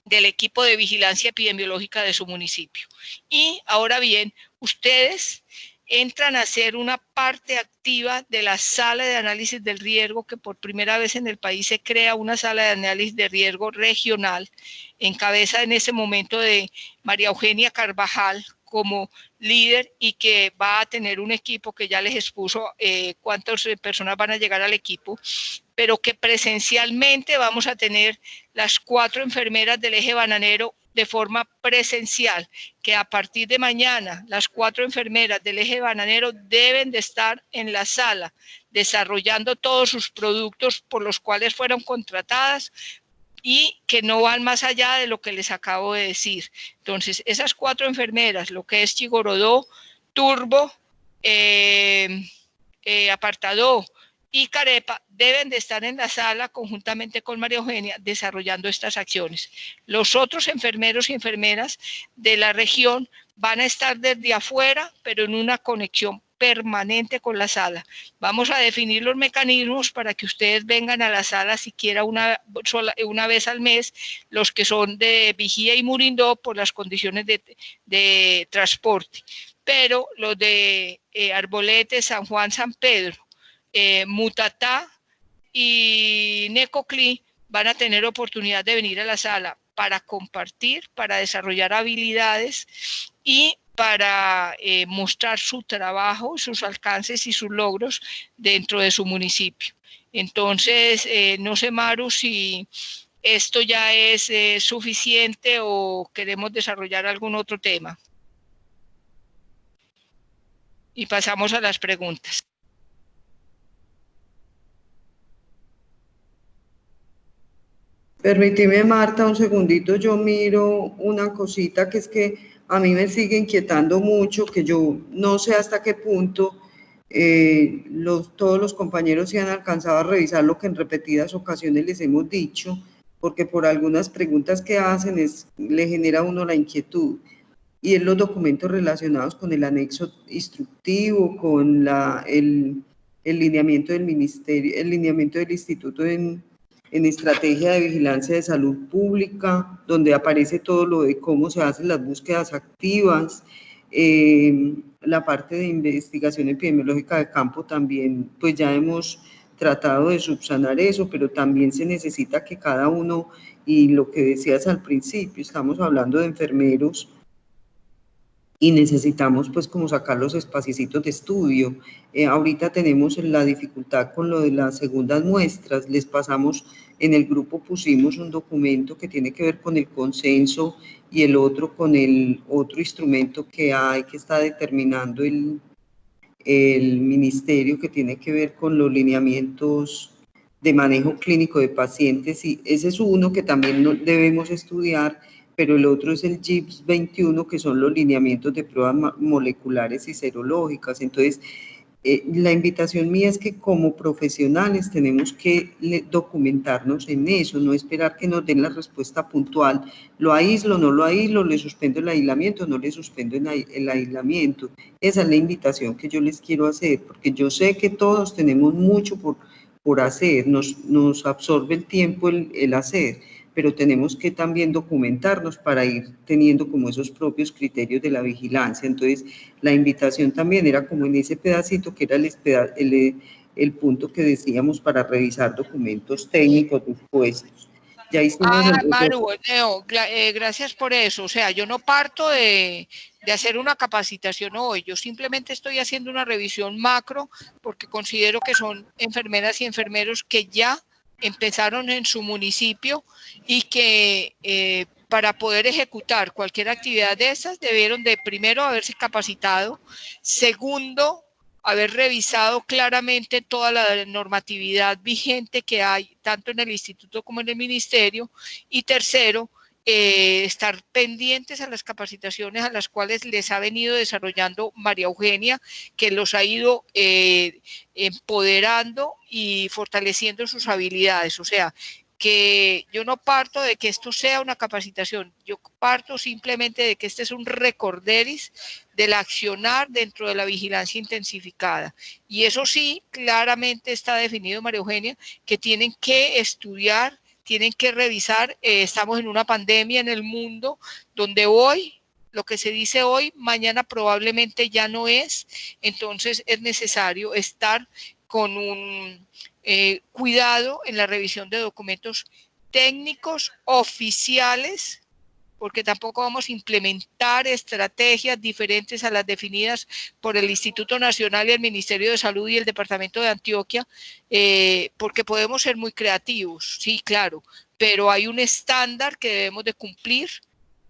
del equipo de vigilancia epidemiológica de su municipio. Y ahora bien, ustedes entran a ser una parte activa de la sala de análisis del riesgo, que por primera vez en el país se crea una sala de análisis de riesgo regional, en cabeza en ese momento de María Eugenia Carvajal como líder, y que va a tener un equipo que ya les expuso cuántas personas van a llegar al equipo, pero que presencialmente vamos a tener las 4 enfermeras del eje bananero de forma presencial, que a partir de mañana las 4 enfermeras del eje bananero deben de estar en la sala desarrollando todos sus productos por los cuales fueron contratadas y que no van más allá de lo que les acabo de decir. Entonces, esas 4 enfermeras, lo que es Chigorodó, Turbo, Apartadó y Carepa, deben de estar en la sala conjuntamente con María Eugenia desarrollando estas acciones. Los otros enfermeros y enfermeras de la región van a estar desde afuera, pero en una conexión permanente con la sala. Vamos a definir los mecanismos para que ustedes vengan a la sala siquiera una vez al mes, los que son de Vigía y Murindó por las condiciones de transporte. Pero los de Arbolete, San Juan, San Pedro, Mutatá y Necoclí van a tener oportunidad de venir a la sala para compartir, para desarrollar habilidades y para mostrar su trabajo, sus alcances y sus logros dentro de su municipio. Entonces, no sé, Maru, si esto ya es suficiente o queremos desarrollar algún otro tema. Y pasamos a las preguntas. Permíteme, Marta, un segundito, yo miro una cosita que es que a mí me sigue inquietando mucho, que yo no sé hasta qué punto todos los compañeros se han alcanzado a revisar lo que en repetidas ocasiones les hemos dicho, porque por algunas preguntas que hacen le genera a uno la inquietud, y es los documentos relacionados con el anexo instructivo, con el lineamiento del ministerio, el lineamiento del instituto en estrategia de vigilancia de salud pública, donde aparece todo lo de cómo se hacen las búsquedas activas, la parte de investigación epidemiológica de campo también, pues ya hemos tratado de subsanar eso, pero también se necesita que cada uno, y lo que decías al principio, estamos hablando de enfermeros, y necesitamos pues como sacar los espacios de estudio. Ahorita tenemos la dificultad con lo de las segundas muestras, les pasamos, en el grupo pusimos un documento que tiene que ver con el consenso y el otro con el otro instrumento que hay, que está determinando el ministerio, que tiene que ver con los lineamientos de manejo clínico de pacientes, y ese es uno que también debemos estudiar, pero el otro es el GIPS 21, que son los lineamientos de pruebas moleculares y serológicas. Entonces, la invitación mía es que como profesionales tenemos que documentarnos en eso, no esperar que nos den la respuesta puntual, lo aíslo, no lo aíslo, le suspendo el aislamiento, no le suspendo el aislamiento. Esa es la invitación que yo les quiero hacer, porque yo sé que todos tenemos mucho por hacer, nos absorbe el tiempo el hacer, pero tenemos que también documentarnos para ir teniendo como esos propios criterios de la vigilancia. Entonces, la invitación también era como en ese pedacito que era el punto que decíamos para revisar documentos técnicos dispuestos. Ya hicimos Maru, Leo, gracias por eso. O sea, yo no parto de hacer una capacitación hoy, yo simplemente estoy haciendo una revisión macro porque considero que son enfermeras y enfermeros que ya empezaron en su municipio y que para poder ejecutar cualquier actividad de esas debieron de primero haberse capacitado, segundo, haber revisado claramente toda la normatividad vigente que hay tanto en el instituto como en el ministerio, y tercero, estar pendientes a las capacitaciones a las cuales les ha venido desarrollando María Eugenia, que los ha ido empoderando y fortaleciendo sus habilidades. O sea, que yo no parto de que esto sea una capacitación, yo parto simplemente de que este es un recorderis del accionar dentro de la vigilancia intensificada. Y eso sí, claramente está definido, María Eugenia, que tienen que estudiar, tienen que revisar. Estamos en una pandemia en el mundo donde hoy, lo que se dice hoy, mañana probablemente ya no es. Entonces es necesario estar con un cuidado en la revisión de documentos técnicos oficiales, porque tampoco vamos a implementar estrategias diferentes a las definidas por el Instituto Nacional y el Ministerio de Salud y el Departamento de Antioquia, porque podemos ser muy creativos, sí, claro, pero hay un estándar que debemos de cumplir,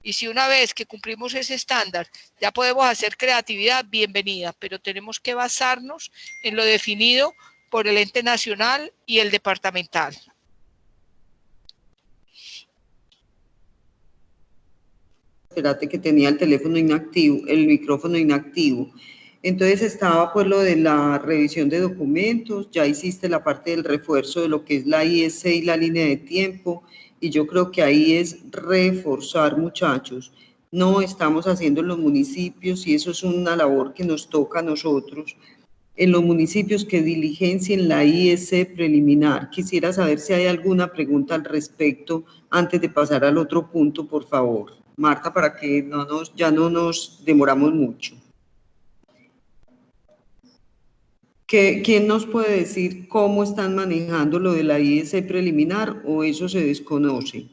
y si una vez que cumplimos ese estándar ya podemos hacer creatividad, bienvenida, pero tenemos que basarnos en lo definido por el ente nacional y el departamental. Espérate que tenía el teléfono inactivo, el micrófono inactivo. Entonces estaba pues lo de la revisión de documentos, ya hiciste la parte del refuerzo de lo que es la IS y la línea de tiempo, y yo creo que ahí es reforzar, muchachos, no estamos haciendo en los municipios y eso es una labor que nos toca a nosotros. En los municipios que diligencien la IEC preliminar. Quisiera saber si hay alguna pregunta al respecto antes de pasar al otro punto, por favor. Marta, para que ya no nos demoramos mucho. ¿Quién nos puede decir cómo están manejando lo de la IEC preliminar o eso se desconoce?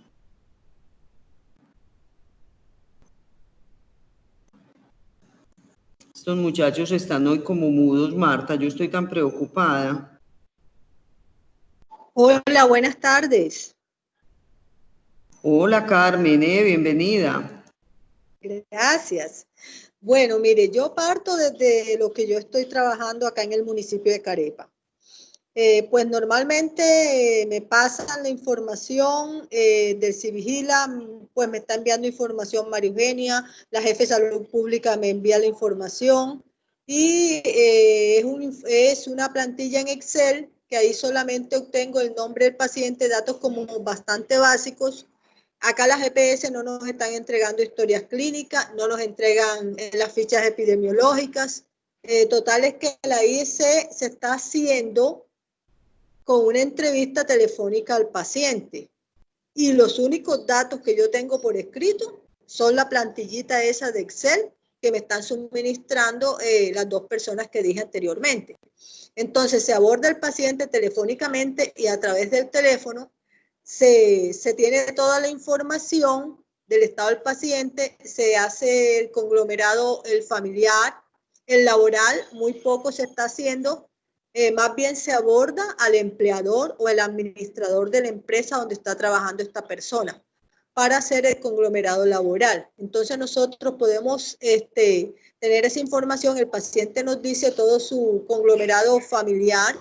Estos muchachos están hoy como mudos, Marta, yo estoy tan preocupada. Hola, buenas tardes. Hola Carmen, bienvenida. Gracias. Bueno, mire, yo parto desde lo que yo estoy trabajando acá en el municipio de Carepa. Pues normalmente me pasan la información del Civigila, pues me está enviando información María Eugenia, la jefe de salud pública me envía la información y es una plantilla en Excel que ahí solamente obtengo el nombre del paciente, datos como bastante básicos. Acá las EPS no nos están entregando historias clínicas, no nos entregan las fichas epidemiológicas. Total es que la IEC se está haciendo con una entrevista telefónica al paciente. Y los únicos datos que yo tengo por escrito son la plantillita esa de Excel que me están suministrando las dos personas que dije anteriormente. Entonces se aborda el paciente telefónicamente y a través del teléfono se tiene toda la información del estado del paciente, se hace el conglomerado, el familiar, el laboral, muy poco se está haciendo. Más bien se aborda al empleador o el administrador de la empresa donde está trabajando esta persona para hacer el conglomerado laboral. Entonces nosotros podemos tener esa información, el paciente nos dice todo su conglomerado familiar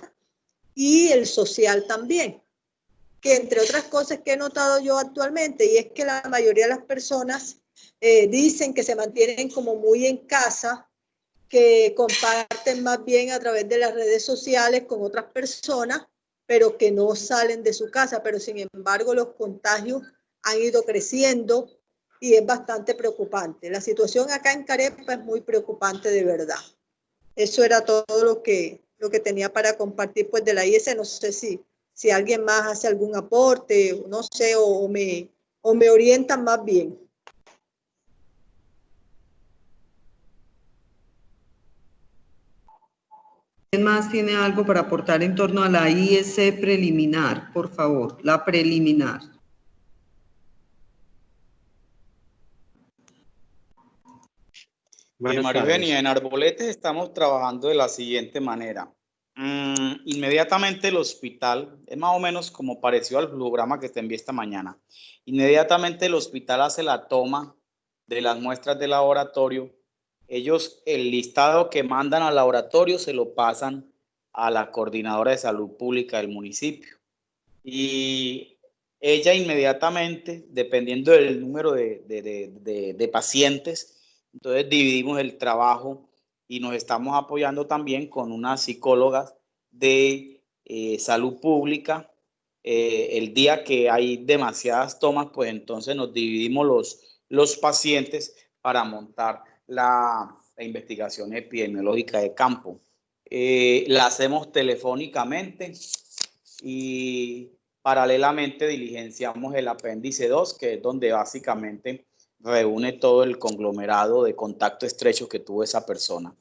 y el social también, que entre otras cosas que he notado yo actualmente, y es que la mayoría de las personas dicen que se mantienen como muy en casa, que comparten más bien a través de las redes sociales con otras personas, pero que no salen de su casa, pero sin embargo los contagios han ido creciendo y es bastante preocupante. La situación acá en Carepa es muy preocupante de verdad. Eso era todo lo que tenía para compartir pues de la IEC. No sé si alguien más hace algún aporte, no sé, o me orientan más bien. ¿Quién más tiene algo para aportar en torno a la IEC preliminar? Por favor, la preliminar. María Eugenia, en Arboletes estamos trabajando de la siguiente manera. Inmediatamente el hospital, es más o menos como pareció al flujograma que te envié esta mañana. Inmediatamente el hospital hace la toma de las muestras de laboratorio. Ellos el listado que mandan al laboratorio se lo pasan a la coordinadora de salud pública del municipio. Y ella inmediatamente, dependiendo del número de pacientes, entonces dividimos el trabajo y nos estamos apoyando también con unas psicólogas de salud pública. El día que hay demasiadas tomas, pues entonces nos dividimos los pacientes para montar la investigación epidemiológica de campo. La hacemos telefónicamente y paralelamente diligenciamos el apéndice 2, que es donde básicamente reúne todo el conglomerado de contacto estrecho que tuvo esa persona.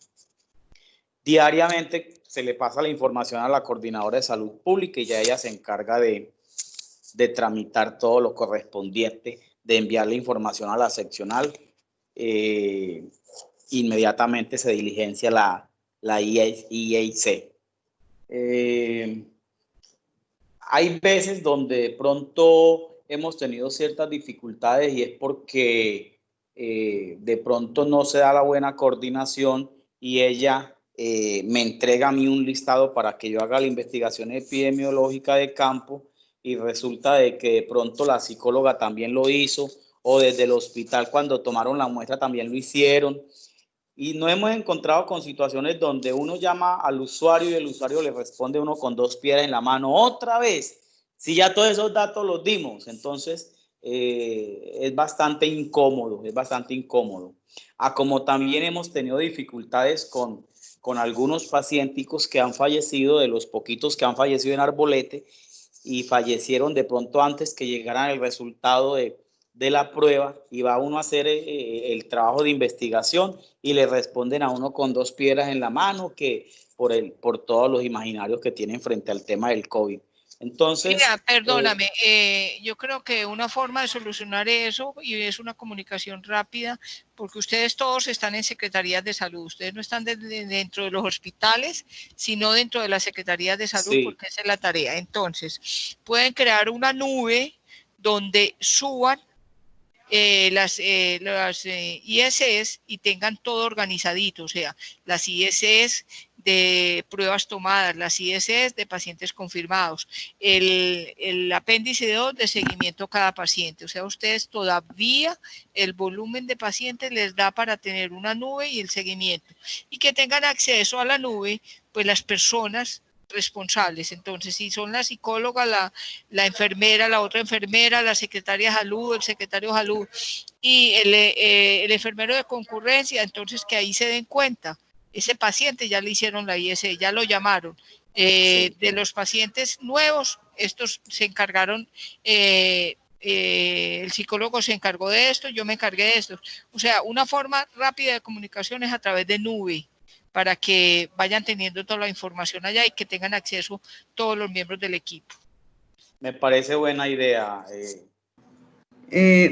Diariamente se le pasa la información a la coordinadora de salud pública y ya ella se encarga de tramitar todo lo correspondiente, de enviar la información a la seccional. Inmediatamente se diligencia la IEC. Hay veces donde de pronto hemos tenido ciertas dificultades y es porque de pronto no se da la buena coordinación y ella me entrega a mí un listado para que yo haga la investigación epidemiológica de campo y resulta de que de pronto la psicóloga también lo hizo o desde el hospital cuando tomaron la muestra también lo hicieron. Y nos hemos encontrado con situaciones donde uno llama al usuario y el usuario le responde uno con dos piedras en la mano. Otra vez, si ya todos esos datos los dimos. Entonces, es bastante incómodo, como también hemos tenido dificultades con algunos pacienticos que han fallecido, de los poquitos que han fallecido en Arbolete, y fallecieron de pronto antes que llegaran el resultado de la prueba, y va uno a hacer el trabajo de investigación y le responden a uno con 2 piedras en la mano, que por todos los imaginarios que tienen frente al tema del COVID. Entonces, mira, perdóname, yo creo que una forma de solucionar eso, y es una comunicación rápida, porque ustedes todos están en secretarías de salud, ustedes no están dentro de los hospitales, sino dentro de las secretarías de salud, sí, porque esa es la tarea. Entonces, pueden crear una nube donde suban las ISS y tengan todo organizadito, o sea, las ISS de pruebas tomadas, las ISS de pacientes confirmados, el apéndice 2 de seguimiento a cada paciente. O sea, ustedes todavía el volumen de pacientes les da para tener una nube y el seguimiento. Y que tengan acceso a la nube, pues las personas responsables. Entonces, si son la psicóloga, la enfermera, la otra enfermera, la secretaria de salud, el secretario de salud y el enfermero de concurrencia, entonces que ahí se den cuenta. Ese paciente ya le hicieron la IS, ya lo llamaron. Sí. De los pacientes nuevos, estos se encargaron, el psicólogo se encargó de esto, yo me encargué de esto. O sea, una forma rápida de comunicación es a través de nube, para que vayan teniendo toda la información allá y que tengan acceso todos los miembros del equipo. Me parece buena idea.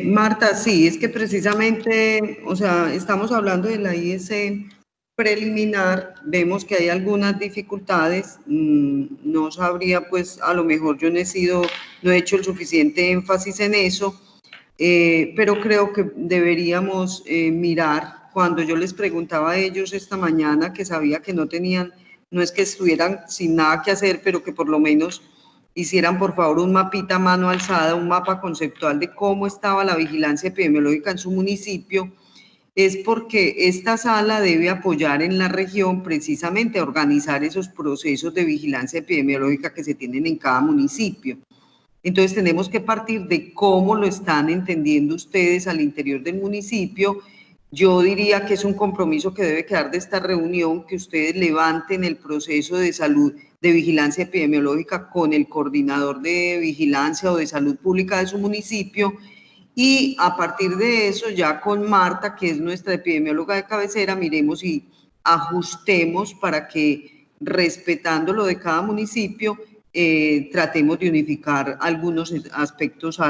Marta, sí, es que precisamente, o sea, estamos hablando de la IS preliminar, vemos que hay algunas dificultades, no sabría, pues a lo mejor yo no he hecho el suficiente énfasis en eso, pero creo que deberíamos mirar. Cuando yo les preguntaba a ellos esta mañana, que sabía que no es que estuvieran sin nada que hacer, pero que por lo menos hicieran por favor un mapita a mano alzada, un mapa conceptual de cómo estaba la vigilancia epidemiológica en su municipio, es porque esta sala debe apoyar en la región precisamente a organizar esos procesos de vigilancia epidemiológica que se tienen en cada municipio. Entonces tenemos que partir de cómo lo están entendiendo ustedes al interior del municipio. Yo diría que es un compromiso que debe quedar de esta reunión, que ustedes levanten el proceso de salud, de vigilancia epidemiológica con el coordinador de vigilancia o de salud pública de su municipio, y a partir de eso ya con Marta, que es nuestra epidemióloga de cabecera, miremos y ajustemos para que, respetando lo de cada municipio, tratemos de unificar algunos aspectos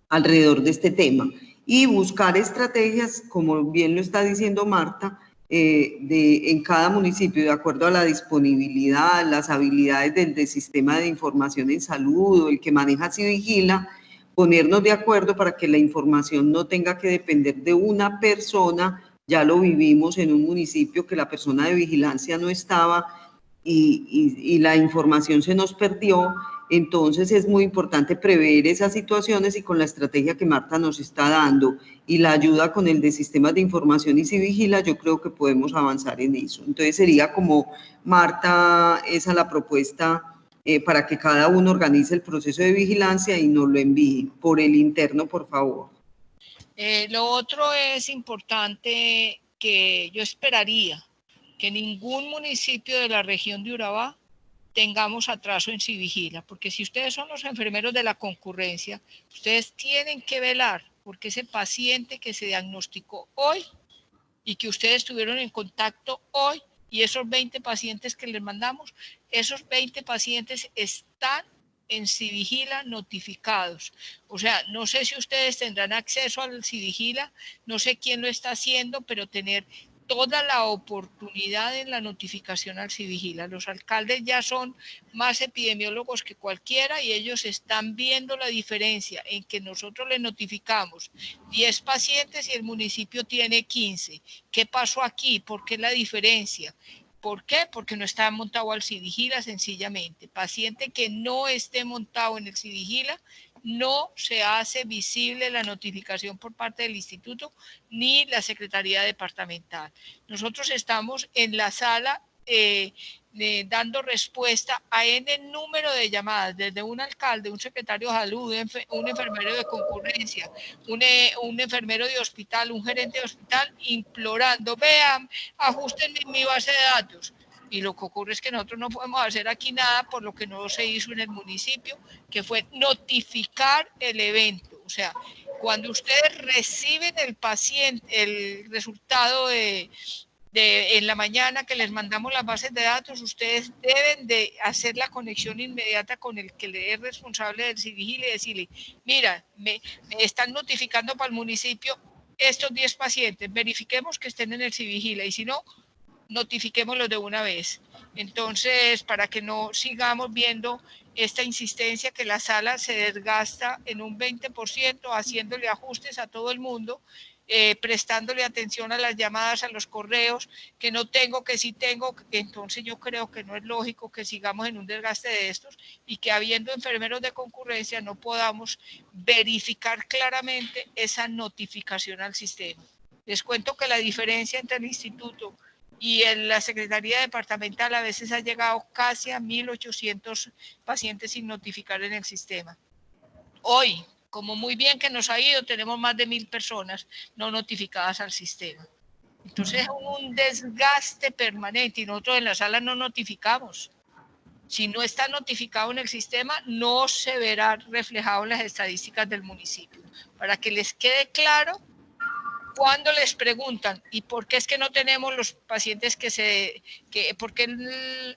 alrededor de este tema y buscar estrategias, como bien lo está diciendo Marta, en cada municipio, de acuerdo a la disponibilidad, las habilidades del sistema de información en salud o el que maneja Civigila, ponernos de acuerdo para que la información no tenga que depender de una persona. Ya lo vivimos en un municipio que la persona de vigilancia no estaba y la información se nos perdió. Entonces es muy importante prever esas situaciones, y con la estrategia que Marta nos está dando y la ayuda con el de sistemas de información y Civigila, yo creo que podemos avanzar en eso. Entonces sería como, Marta, esa la propuesta para que cada uno organice el proceso de vigilancia y nos lo envíe por el interno, por favor. Lo otro es importante, que yo esperaría que ningún municipio de la región de Urabá tengamos atraso en Civigila, porque si ustedes son los enfermeros de la concurrencia, ustedes tienen que velar porque ese paciente que se diagnosticó hoy y que ustedes estuvieron en contacto hoy, y esos 20 pacientes que les mandamos, esos 20 pacientes están en Civigila notificados. O sea, no sé si ustedes tendrán acceso al Civigila, no sé quién lo está haciendo, pero tener toda la oportunidad en la notificación al Civigila. Los alcaldes ya son más epidemiólogos que cualquiera y ellos están viendo la diferencia en que nosotros le notificamos 10 pacientes y el municipio tiene 15. ¿Qué pasó aquí? ¿Por qué la diferencia? ¿Por qué? Porque no está montado al Civigila, sencillamente. Paciente que no esté montado en el Civigila, no se hace visible la notificación por parte del instituto ni la Secretaría Departamental. Nosotros estamos en la sala dando respuesta a N número de llamadas, desde un alcalde, un secretario de salud, un enfermero de concurrencia, un enfermero de hospital, un gerente de hospital, implorando, vean, ajusten mi base de datos. Y lo que ocurre es que nosotros no podemos hacer aquí nada por lo que no se hizo en el municipio, que fue notificar el evento. O sea, cuando ustedes reciben el paciente, el resultado en la mañana que les mandamos las bases de datos, ustedes deben de hacer la conexión inmediata con el que le es responsable del CIVIGIL y decirle, mira, me están notificando para el municipio estos 10 pacientes, verifiquemos que estén en el CIVIGIL y si no, notifiquémoslos de una vez. Entonces, para que no sigamos viendo esta insistencia que la sala se desgasta en un 20%, haciéndole ajustes a todo el mundo, prestándole atención a las llamadas, a los correos, que no tengo, que sí tengo. Entonces yo creo que no es lógico que sigamos en un desgaste de estos y que habiendo enfermeros de concurrencia no podamos verificar claramente esa notificación al sistema. Les cuento que la diferencia entre el instituto y en la Secretaría Departamental a veces ha llegado casi a 1.800 pacientes sin notificar en el sistema. Hoy, como muy bien que nos ha ido, tenemos más de 1.000 personas no notificadas al sistema. Entonces es un desgaste permanente y nosotros en la sala no notificamos. Si no está notificado en el sistema, no se verá reflejado en las estadísticas del municipio. Para que les quede claro, cuando les preguntan, ¿y por qué es que no tenemos los pacientes por qué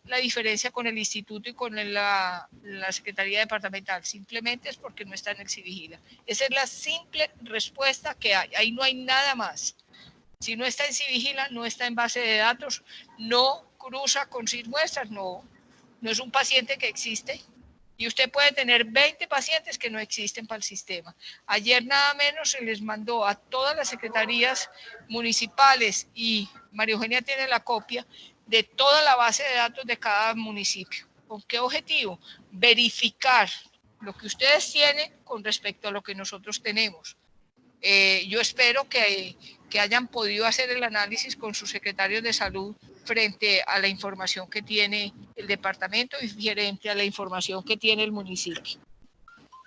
la diferencia con el instituto y con la Secretaría Departamental? Simplemente es porque no está en el CIVIGILA. Esa es la simple respuesta que hay. Ahí no hay nada más. Si no está en CIVIGILA, no está en base de datos, no cruza con muestras, no es un paciente que existe. Y usted puede tener 20 pacientes que no existen para el sistema. Ayer nada menos se les mandó a todas las secretarías municipales y María Eugenia tiene la copia de toda la base de datos de cada municipio. ¿Con qué objetivo? Verificar lo que ustedes tienen con respecto a lo que nosotros tenemos. Yo espero que hayan podido hacer el análisis con sus secretarios de salud frente a la información que tiene el departamento y frente a la información que tiene el municipio.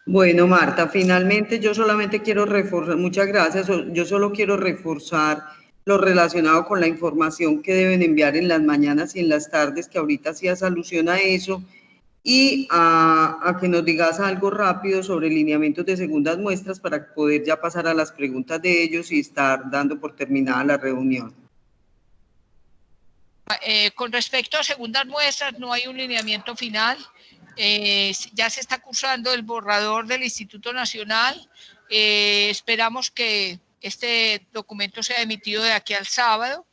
Bueno, Marta, finalmente yo solamente quiero reforzar, muchas gracias, yo solo quiero reforzar lo relacionado con la información que deben enviar en las mañanas y en las tardes, que ahorita hacías alusión a eso, y a que nos digas algo rápido sobre lineamientos de segundas muestras para poder ya pasar a las preguntas de ellos y estar dando por terminada la reunión. Con respecto a segundas muestras, no hay un lineamiento final. Ya se está cursando el borrador del Instituto Nacional. Esperamos que este documento sea emitido de aquí al sábado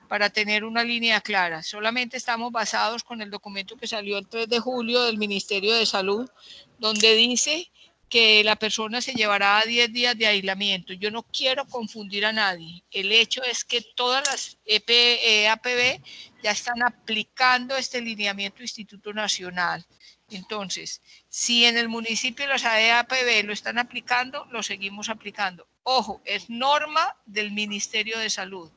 para tener una línea clara. Solamente estamos basados con el documento que salió el 3 de julio del Ministerio de Salud, donde dice que la persona se llevará a 10 días de aislamiento. Yo no quiero confundir a nadie. El hecho es que todas las APB ya están aplicando este lineamiento Instituto Nacional. Entonces, si en el municipio las APB lo están aplicando, lo seguimos aplicando. Ojo, es norma del Ministerio de Salud.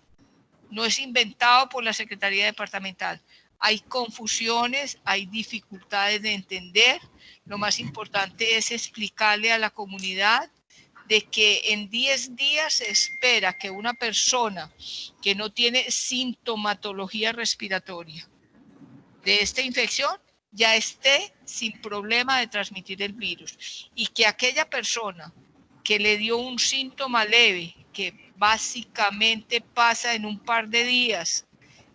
No es inventado por la Secretaría Departamental. Hay confusiones, hay dificultades de entender. Lo más importante es explicarle a la comunidad de que en 10 días se espera que una persona que no tiene sintomatología respiratoria de esta infección ya esté sin problema de transmitir el virus y que aquella persona que le dio un síntoma leve, que básicamente pasa en un par de días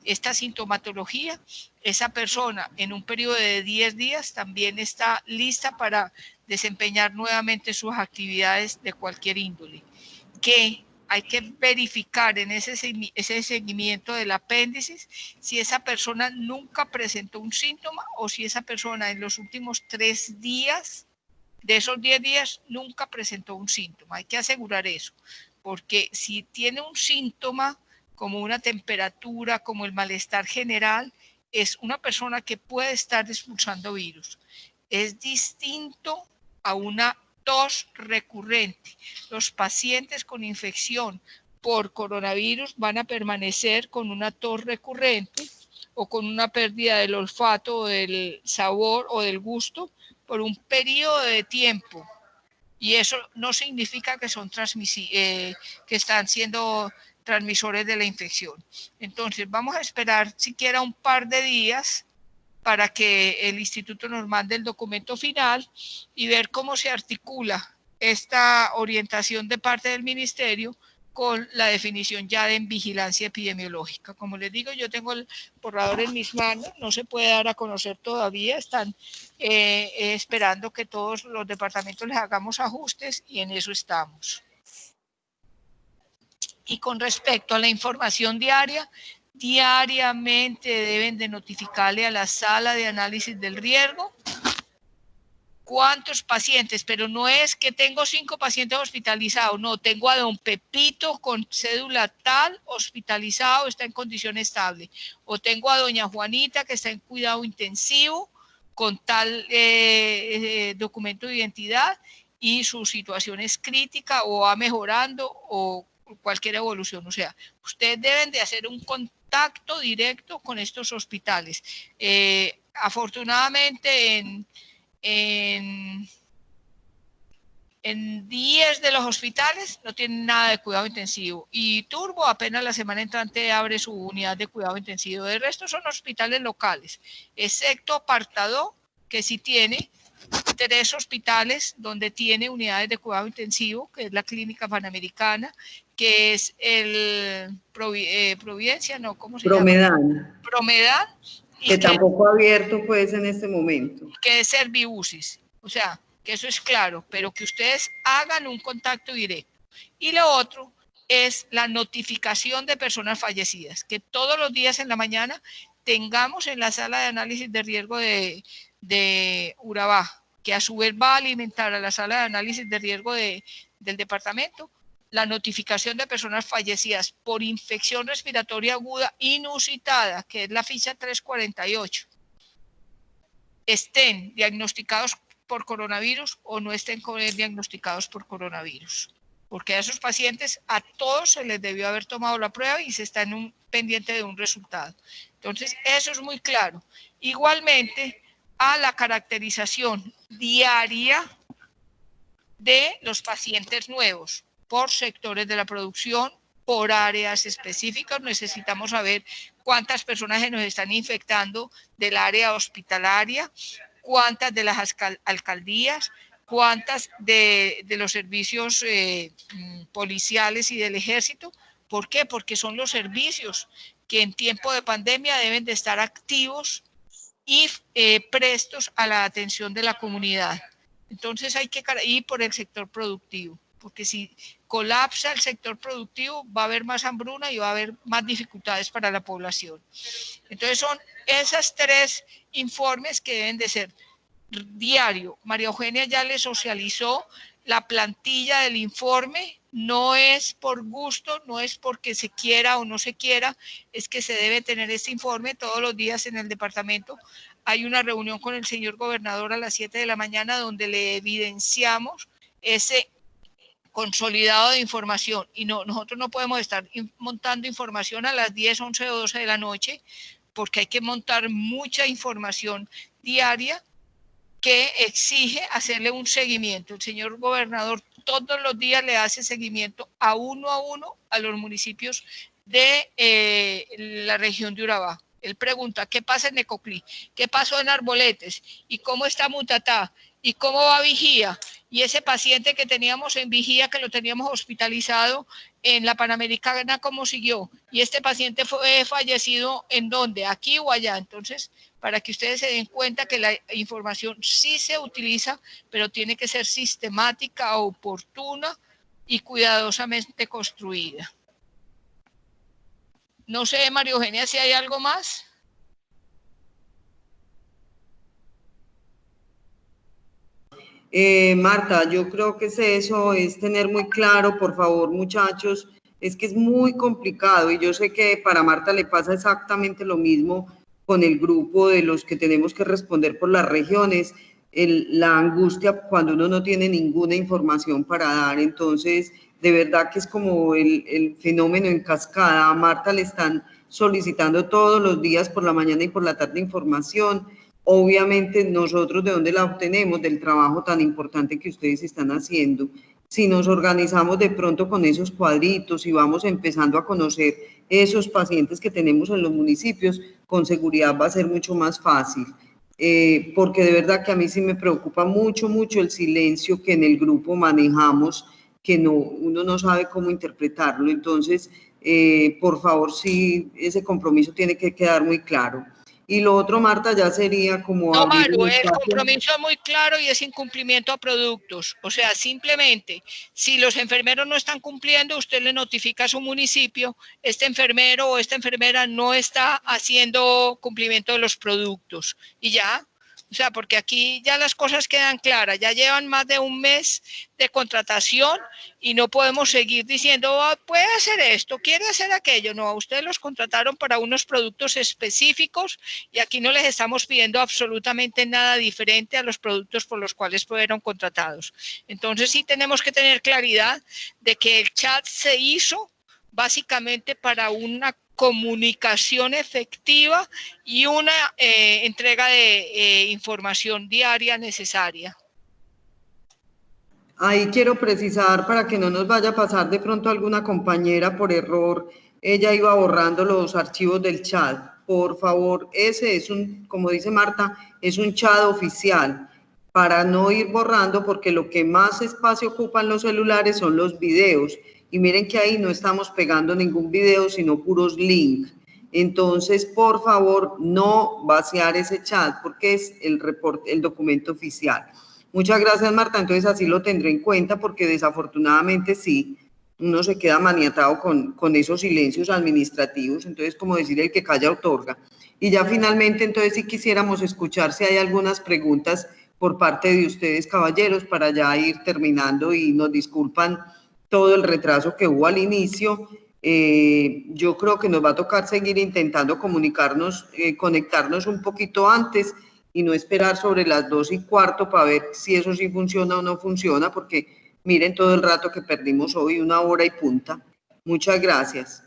esta sintomatología, esa persona en un periodo de 10 días también está lista para desempeñar nuevamente sus actividades de cualquier índole. Que hay que verificar en ese seguimiento del apéndice si esa persona nunca presentó un síntoma o si esa persona en los últimos 3 días, de esos 10 días, nunca presentó un síntoma. Hay que asegurar eso, porque si tiene un síntoma como una temperatura, como el malestar general, es una persona que puede estar expulsando virus. Es distinto a una tos recurrente. Los pacientes con infección por coronavirus van a permanecer con una tos recurrente o con una pérdida del olfato, o del sabor o del gusto por un periodo de tiempo. Y eso no significa que que están siendo transmisores de la infección. Entonces, vamos a esperar siquiera un par de días para que el instituto nos mande el documento final y ver cómo se articula esta orientación de parte del ministerio con la definición ya de vigilancia epidemiológica. Como les digo, yo tengo el borrador en mis manos, no se puede dar a conocer todavía, están esperando que todos los departamentos les hagamos ajustes y en eso estamos. Y con respecto a la información diaria, diariamente deben de notificarle a la sala de análisis del riesgo cuántos pacientes, pero no es que tengo 5 pacientes hospitalizados, no, tengo a don Pepito con cédula tal hospitalizado, está en condición estable, o tengo a doña Juanita que está en cuidado intensivo con tal documento de identidad y su situación es crítica o va mejorando o cualquier evolución. O sea, ustedes deben de hacer un contacto directo con estos hospitales. Afortunadamente en 10 de los hospitales no tienen nada de cuidado intensivo y Turbo apenas la semana entrante abre su unidad de cuidado intensivo. De resto son hospitales locales, excepto Apartado, que sí tiene 3 hospitales donde tiene unidades de cuidado intensivo, que es la Clínica Panamericana, que es el Providencia, no, ¿cómo se llama? Promedan. Que tampoco ha abierto pues en este momento. Que es Serviusis, o sea, que eso es claro, pero que ustedes hagan un contacto directo. Y lo otro es la notificación de personas fallecidas, que todos los días en la mañana tengamos en la sala de análisis de riesgo de Urabá, que a su vez va a alimentar a la sala de análisis de riesgo del departamento, la notificación de personas fallecidas por infección respiratoria aguda inusitada, que es la ficha 348, estén diagnosticados por coronavirus o no estén diagnosticados por coronavirus. Porque a esos pacientes, a todos se les debió haber tomado la prueba y se está pendiente de un resultado. Entonces, eso es muy claro. Igualmente, a la caracterización diaria de los pacientes nuevos por sectores de la producción, por áreas específicas. Necesitamos saber cuántas personas se nos están infectando del área hospitalaria, cuántas de las alcaldías, cuántas de los servicios policiales y del ejército. ¿Por qué? Porque son los servicios que en tiempo de pandemia deben de estar activos y prestos a la atención de la comunidad. Entonces hay que ir por el sector productivo, porque si colapsa el sector productivo va a haber más hambruna y va a haber más dificultades para la población. Entonces son esas 3 informes que deben de ser diario. María Eugenia ya le socializó la plantilla del informe, no es por gusto, no es porque se quiera o no se quiera, es que se debe tener este informe todos los días en el departamento. Hay una reunión con el señor gobernador a las 7 de la mañana donde le evidenciamos ese consolidado de información y nosotros no podemos estar montando información a las 10, 11 o 12 de la noche porque hay que montar mucha información diaria que exige hacerle un seguimiento. El señor gobernador todos los días le hace seguimiento a uno a los municipios de la región de Urabá. Él pregunta, ¿qué pasa en Necoclí? ¿Qué pasó en Arboletes? ¿Y cómo está Mutatá? ¿Y cómo va Vigía? Y ese paciente que teníamos en Vigía, que lo teníamos hospitalizado en la Panamericana, ¿cómo siguió? Y este paciente fue fallecido, ¿en dónde? ¿Aquí o allá? Entonces, para que ustedes se den cuenta que la información sí se utiliza, pero tiene que ser sistemática, oportuna y cuidadosamente construida. No sé, María Eugenia, si hay algo más. Marta, yo creo que eso, es tener muy claro, por favor, muchachos, es que es muy complicado y yo sé que para Marta le pasa exactamente lo mismo con el grupo de los que tenemos que responder por las regiones, la angustia cuando uno no tiene ninguna información para dar. Entonces, de verdad que es como el fenómeno en cascada. A Marta le están solicitando todos los días por la mañana y por la tarde información. Obviamente nosotros de dónde la obtenemos, del trabajo tan importante que ustedes están haciendo. Si nos organizamos de pronto con esos cuadritos y vamos empezando a conocer esos pacientes que tenemos en los municipios, con seguridad va a ser mucho más fácil. Porque de verdad que a mí sí me preocupa mucho el silencio que en el grupo manejamos, que uno no sabe cómo interpretarlo. Entonces, por favor, sí, ese compromiso tiene que quedar muy claro. Y lo otro, Marta, ya sería como... No, Maru, el compromiso es muy claro y es incumplimiento a productos. O sea, simplemente, si los enfermeros no están cumpliendo, usted le notifica a su municipio, este enfermero o esta enfermera no está haciendo cumplimiento de los productos. Y ya, o sea, porque aquí ya las cosas quedan claras, ya llevan más de un mes de contratación y no podemos seguir diciendo, puede hacer esto, quiere hacer aquello. No, a ustedes los contrataron para unos productos específicos y aquí no les estamos pidiendo absolutamente nada diferente a los productos por los cuales fueron contratados. Entonces sí tenemos que tener claridad de que el chat se hizo básicamente para una comunicación efectiva y una entrega de información diaria necesaria. Ahí quiero precisar para que no nos vaya a pasar de pronto alguna compañera por error, ella iba borrando los archivos del chat. Por favor, ese es como dice Marta, es un chat oficial para no ir borrando porque lo que más espacio ocupan los celulares son los videos. Y miren que ahí no estamos pegando ningún video, sino puros links. Entonces, por favor, no vaciar ese chat porque es el documento oficial. Muchas gracias, Marta. Entonces, así lo tendré en cuenta porque desafortunadamente sí, uno se queda maniatado con esos silencios administrativos. Entonces, como decir, el que calla otorga. Y ya finalmente, entonces, sí quisiéramos escuchar si hay algunas preguntas por parte de ustedes, caballeros, para ya ir terminando y nos disculpan todo el retraso que hubo al inicio. Yo creo que nos va a tocar seguir intentando comunicarnos, conectarnos un poquito antes y no esperar sobre las 2:15 para ver si eso sí funciona o no funciona, porque miren todo el rato que perdimos hoy, 1 hora y punta. Muchas gracias.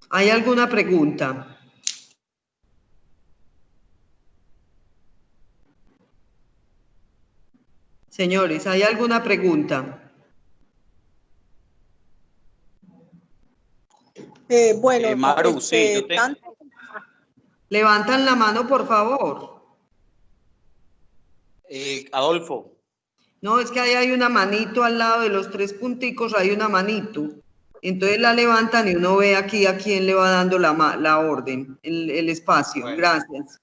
¿Hay alguna pregunta? Señores, ¿hay alguna pregunta? Bueno, Maru, sí, yo tengo... Levantan la mano, por favor. Adolfo. No, es que ahí hay una manito al lado de los 3 punticos, hay una manito. Entonces la levantan y uno ve aquí a quién le va dando la orden, el espacio. Bueno. Gracias.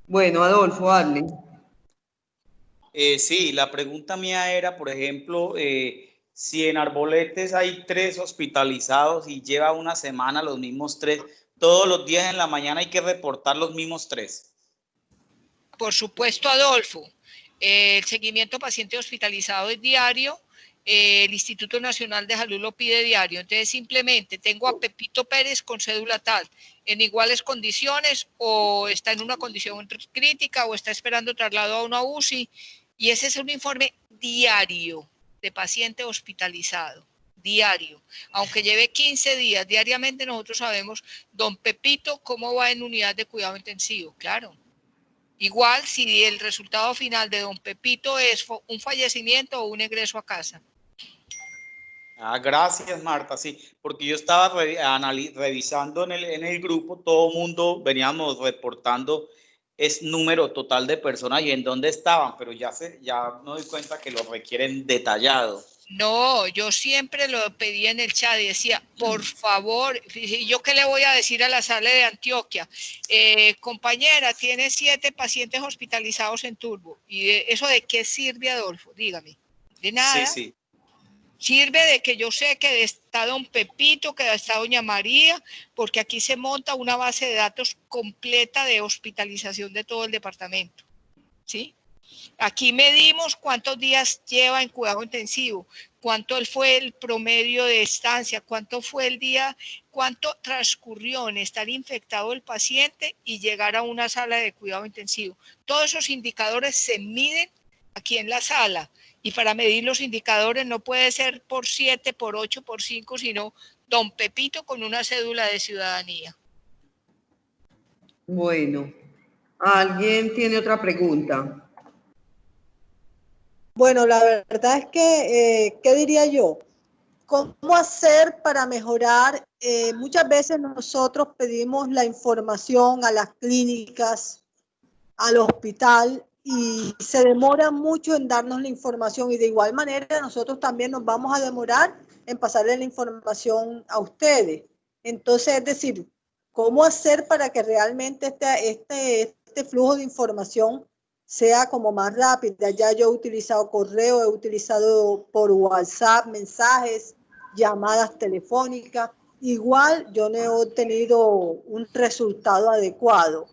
Bueno, Adolfo, hable. Sí, la pregunta mía era, por ejemplo, si en Arboletes hay 3 hospitalizados y lleva una semana los mismos 3, todos los días en la mañana hay que reportar los mismos 3. Por supuesto, Adolfo. El seguimiento paciente hospitalizado es diario. El Instituto Nacional de Salud lo pide diario. Entonces, simplemente tengo a Pepito Pérez con cédula tal, en iguales condiciones, o está en una condición crítica, o está esperando traslado a una UCI. Y ese es un informe diario de paciente hospitalizado. Diario. Aunque lleve 15 días, diariamente nosotros sabemos, don Pepito, cómo va en unidad de cuidado intensivo. Claro. Igual si el resultado final de don Pepito es un fallecimiento o un egreso a casa. Gracias, Marta, sí, porque yo estaba revisando en el grupo, todo el mundo veníamos reportando es número total de personas y en dónde estaban, pero ya me doy cuenta que lo requieren detallado. No, yo siempre lo pedí en el chat y decía, por favor, ¿yo qué le voy a decir a la sala de Antioquia? Compañera, tiene 7 pacientes hospitalizados en Turbo. ¿Y eso de qué sirve, Adolfo? Dígame. De nada. Sí, sí. Sirve de que yo sé que está don Pepito, que está doña María, porque aquí se monta una base de datos completa de hospitalización de todo el departamento. ¿Sí? Aquí medimos cuántos días lleva en cuidado intensivo, cuánto fue el promedio de estancia, cuánto fue el día, cuánto transcurrió en estar infectado el paciente y llegar a una sala de cuidado intensivo. Todos esos indicadores se miden aquí en la sala. Y para medir los indicadores no puede ser por 7, por 8, por 5, sino don Pepito con una cédula de ciudadanía. Bueno, ¿alguien tiene otra pregunta? Bueno, la verdad es que, ¿qué diría yo? ¿Cómo hacer para mejorar? Muchas veces nosotros pedimos la información a las clínicas, al hospital, y se demora mucho en darnos la información, y de igual manera nosotros también nos vamos a demorar en pasarle la información a ustedes. Entonces, es decir, ¿cómo hacer para que realmente este flujo de información sea como más rápida? Ya yo he utilizado correo, he utilizado por WhatsApp mensajes, llamadas telefónicas, igual yo no he obtenido un resultado adecuado.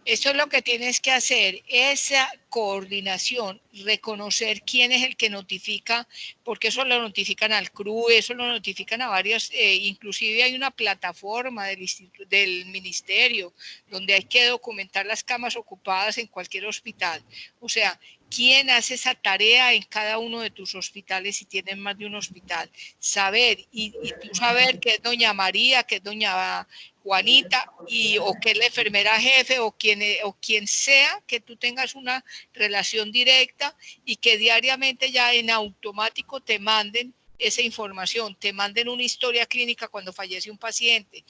Eso es lo que tienes que hacer, esa coordinación, reconocer quién es el que notifica, porque eso lo notifican al CRU, eso lo notifican a varias, inclusive hay una plataforma del ministerio donde hay que documentar las camas ocupadas en cualquier hospital. O sea, quién hace esa tarea en cada uno de tus hospitales si tienen más de un hospital. Saber, y tú saber que es doña María, que es doña Juanita, o que es la enfermera jefe, o quien sea, que tú tengas una relación directa y que diariamente ya en automático te manden esa información, te manden una historia clínica cuando fallece un paciente.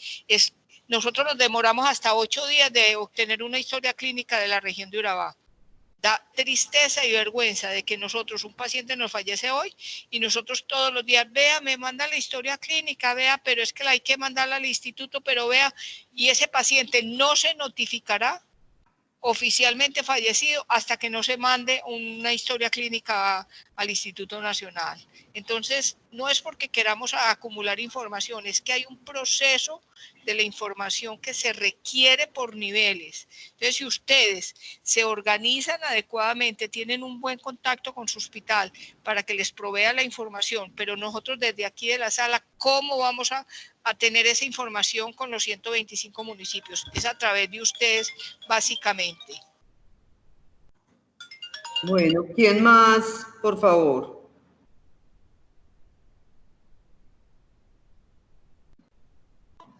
Nosotros nos demoramos hasta 8 días de obtener una historia clínica de la región de Urabá. Da tristeza y vergüenza de que nosotros, un paciente nos fallece hoy y nosotros todos los días, vea, me manda la historia clínica, vea, pero es que la hay que mandarla al instituto, pero vea, y ese paciente no se notificará oficialmente fallecido hasta que no se mande una historia clínica al Instituto Nacional. Entonces, no es porque queramos acumular información, es que hay un proceso de la información que se requiere por niveles. Entonces, si ustedes se organizan adecuadamente, tienen un buen contacto con su hospital para que les provea la información, pero nosotros desde aquí de la sala, ¿cómo vamos a tener esa información con los 125 municipios? Es a través de ustedes, básicamente. Bueno, ¿quién más, por favor?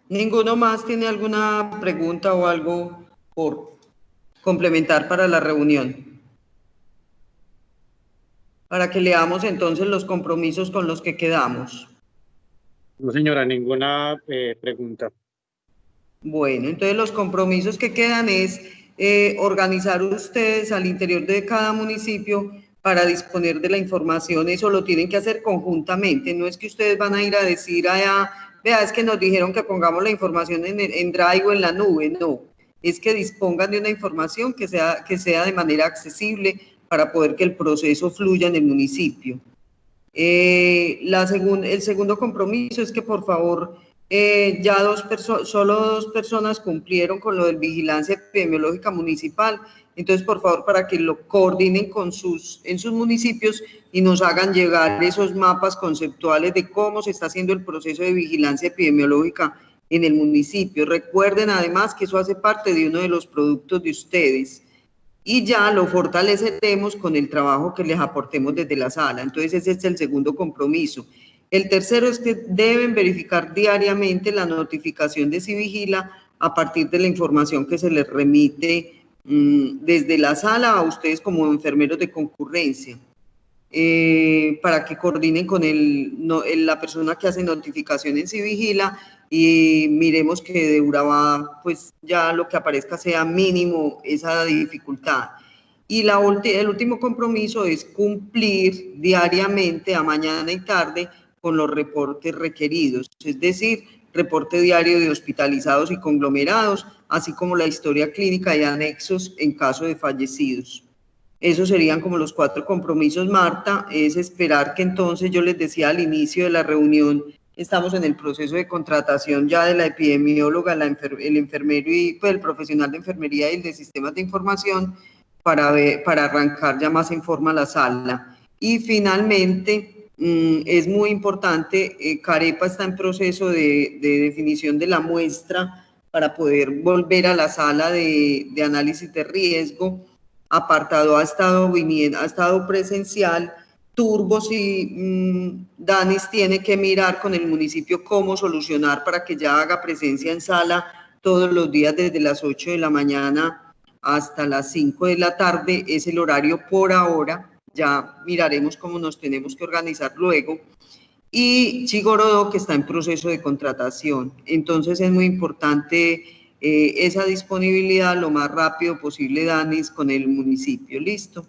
¿Ninguno más tiene alguna pregunta o algo por complementar para la reunión? Para que leamos entonces los compromisos con los que quedamos. No, señora, ninguna pregunta. Bueno, entonces los compromisos que quedan es organizar ustedes al interior de cada municipio para disponer de la información. Eso lo tienen que hacer conjuntamente, no es que ustedes van a ir a decir allá, vea, es que nos dijeron que pongamos la información en Drive o en la nube, no, es que dispongan de una información que sea de manera accesible para poder que el proceso fluya en el municipio. El segundo compromiso es que por favor ya solo dos personas cumplieron con lo de vigilancia epidemiológica municipal, entonces por favor para que lo coordinen en sus municipios y nos hagan llegar esos mapas conceptuales de cómo se está haciendo el proceso de vigilancia epidemiológica en el municipio. Recuerden además que eso hace parte de uno de los productos de ustedes y ya lo fortaleceremos con el trabajo que les aportemos desde la sala. Entonces ese es el segundo compromiso. El tercero es que deben verificar diariamente la notificación de Civigila a partir de la información que se les remite desde la sala a ustedes como enfermeros de concurrencia, para que coordinen con la persona que hace notificación en Civigila y miremos que de Urabá pues ya lo que aparezca sea mínimo esa dificultad. Y el último compromiso es cumplir diariamente a mañana y tarde con los reportes requeridos, es decir, reporte diario de hospitalizados y conglomerados, así como la historia clínica y anexos en caso de fallecidos. Esos serían como los 4 compromisos, Marta. Es esperar que entonces, yo les decía al inicio de la reunión, estamos en el proceso de contratación ya de la epidemióloga, el enfermero y pues, el profesional de enfermería y el de sistemas de información para arrancar ya más en forma la sala. Y finalmente, es muy importante, Carepa está en proceso de definición de la muestra para poder volver a la sala de análisis de riesgo apartado ha estado viniendo, ha estado presencial. Turbos y Danis tiene que mirar con el municipio cómo solucionar para que ya haga presencia en sala todos los días desde las 8 de la mañana hasta las 5 de la tarde. Es el horario por ahora, ya miraremos cómo nos tenemos que organizar luego. Y Chigorodó, que está en proceso de contratación. Entonces es muy importante esa disponibilidad lo más rápido posible, Danis, con el municipio. ¿Listo?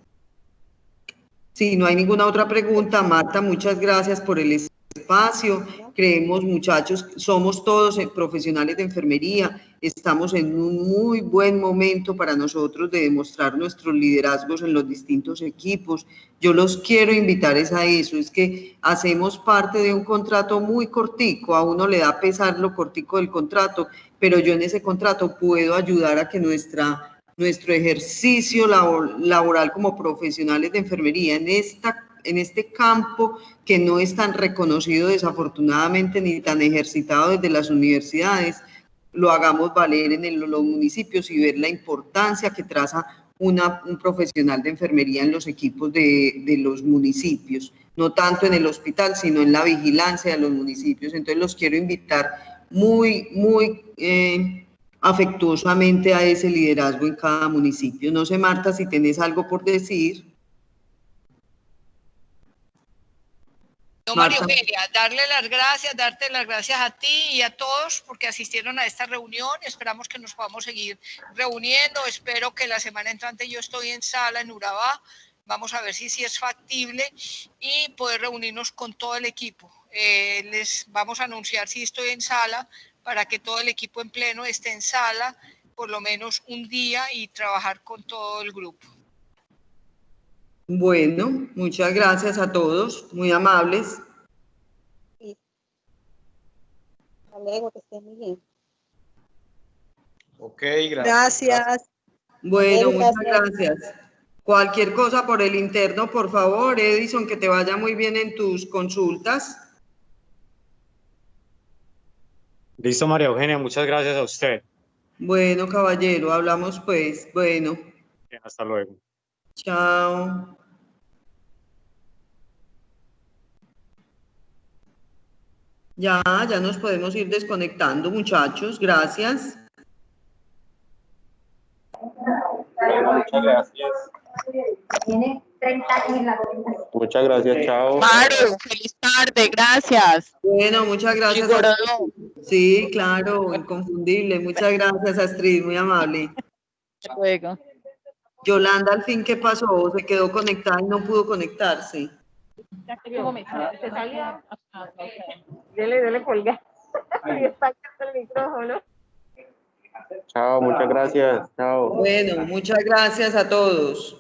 Si no hay ninguna otra pregunta, Marta, muchas gracias por el espacio. Creemos, muchachos, somos todos profesionales de enfermería, estamos en un muy buen momento para nosotros de demostrar nuestros liderazgos en los distintos equipos. Yo los quiero invitar a eso, es que hacemos parte de un contrato muy cortico, a uno le da pesar lo cortico del contrato, pero yo en ese contrato puedo ayudar a que nuestro ejercicio laboral como profesionales de enfermería en este campo que no es tan reconocido desafortunadamente ni tan ejercitado desde las universidades, lo hagamos valer en los municipios y ver la importancia que traza un profesional de enfermería en los equipos de los municipios, no tanto en el hospital, sino en la vigilancia de los municipios. Entonces los quiero invitar muy afectuosamente a ese liderazgo en cada municipio. No sé, Marta, si tenés algo por decir. No, María Eugenia, darte las gracias a ti y a todos porque asistieron a esta reunión. Esperamos que nos podamos seguir reuniendo. Espero que la semana entrante yo estoy en sala en Urabá. Vamos a ver si es factible y poder reunirnos con todo el equipo. Les vamos a anunciar si estoy en sala para que todo el equipo en pleno esté en sala por lo menos un día y trabajar con todo el grupo. Bueno, muchas gracias a todos, muy amables. Sí. Hasta luego, que estén muy bien. Ok, gracias. Gracias. Bueno, muchas gracias. Cualquier cosa por el interno, por favor, Edison, que te vaya muy bien en tus consultas. Listo, María Eugenia, muchas gracias a usted. Bueno, caballero, hablamos pues. Bueno. Bien, hasta luego. Chao. Ya nos podemos ir desconectando, muchachos. Gracias. Muchas gracias. Tiene 30 años en la bolsa. Muchas gracias, chao. Maru, feliz tarde, gracias. Bueno, muchas gracias. Chigorodó. Sí, claro, inconfundible. Muchas gracias, Astrid, muy amable. Hasta luego. Yolanda, al fin, ¿qué pasó? Se quedó conectada y no pudo conectarse. Se salió. Dele colgar. Y está el micrófono. Chao, muchas gracias, chao. Bueno, muchas gracias a todos.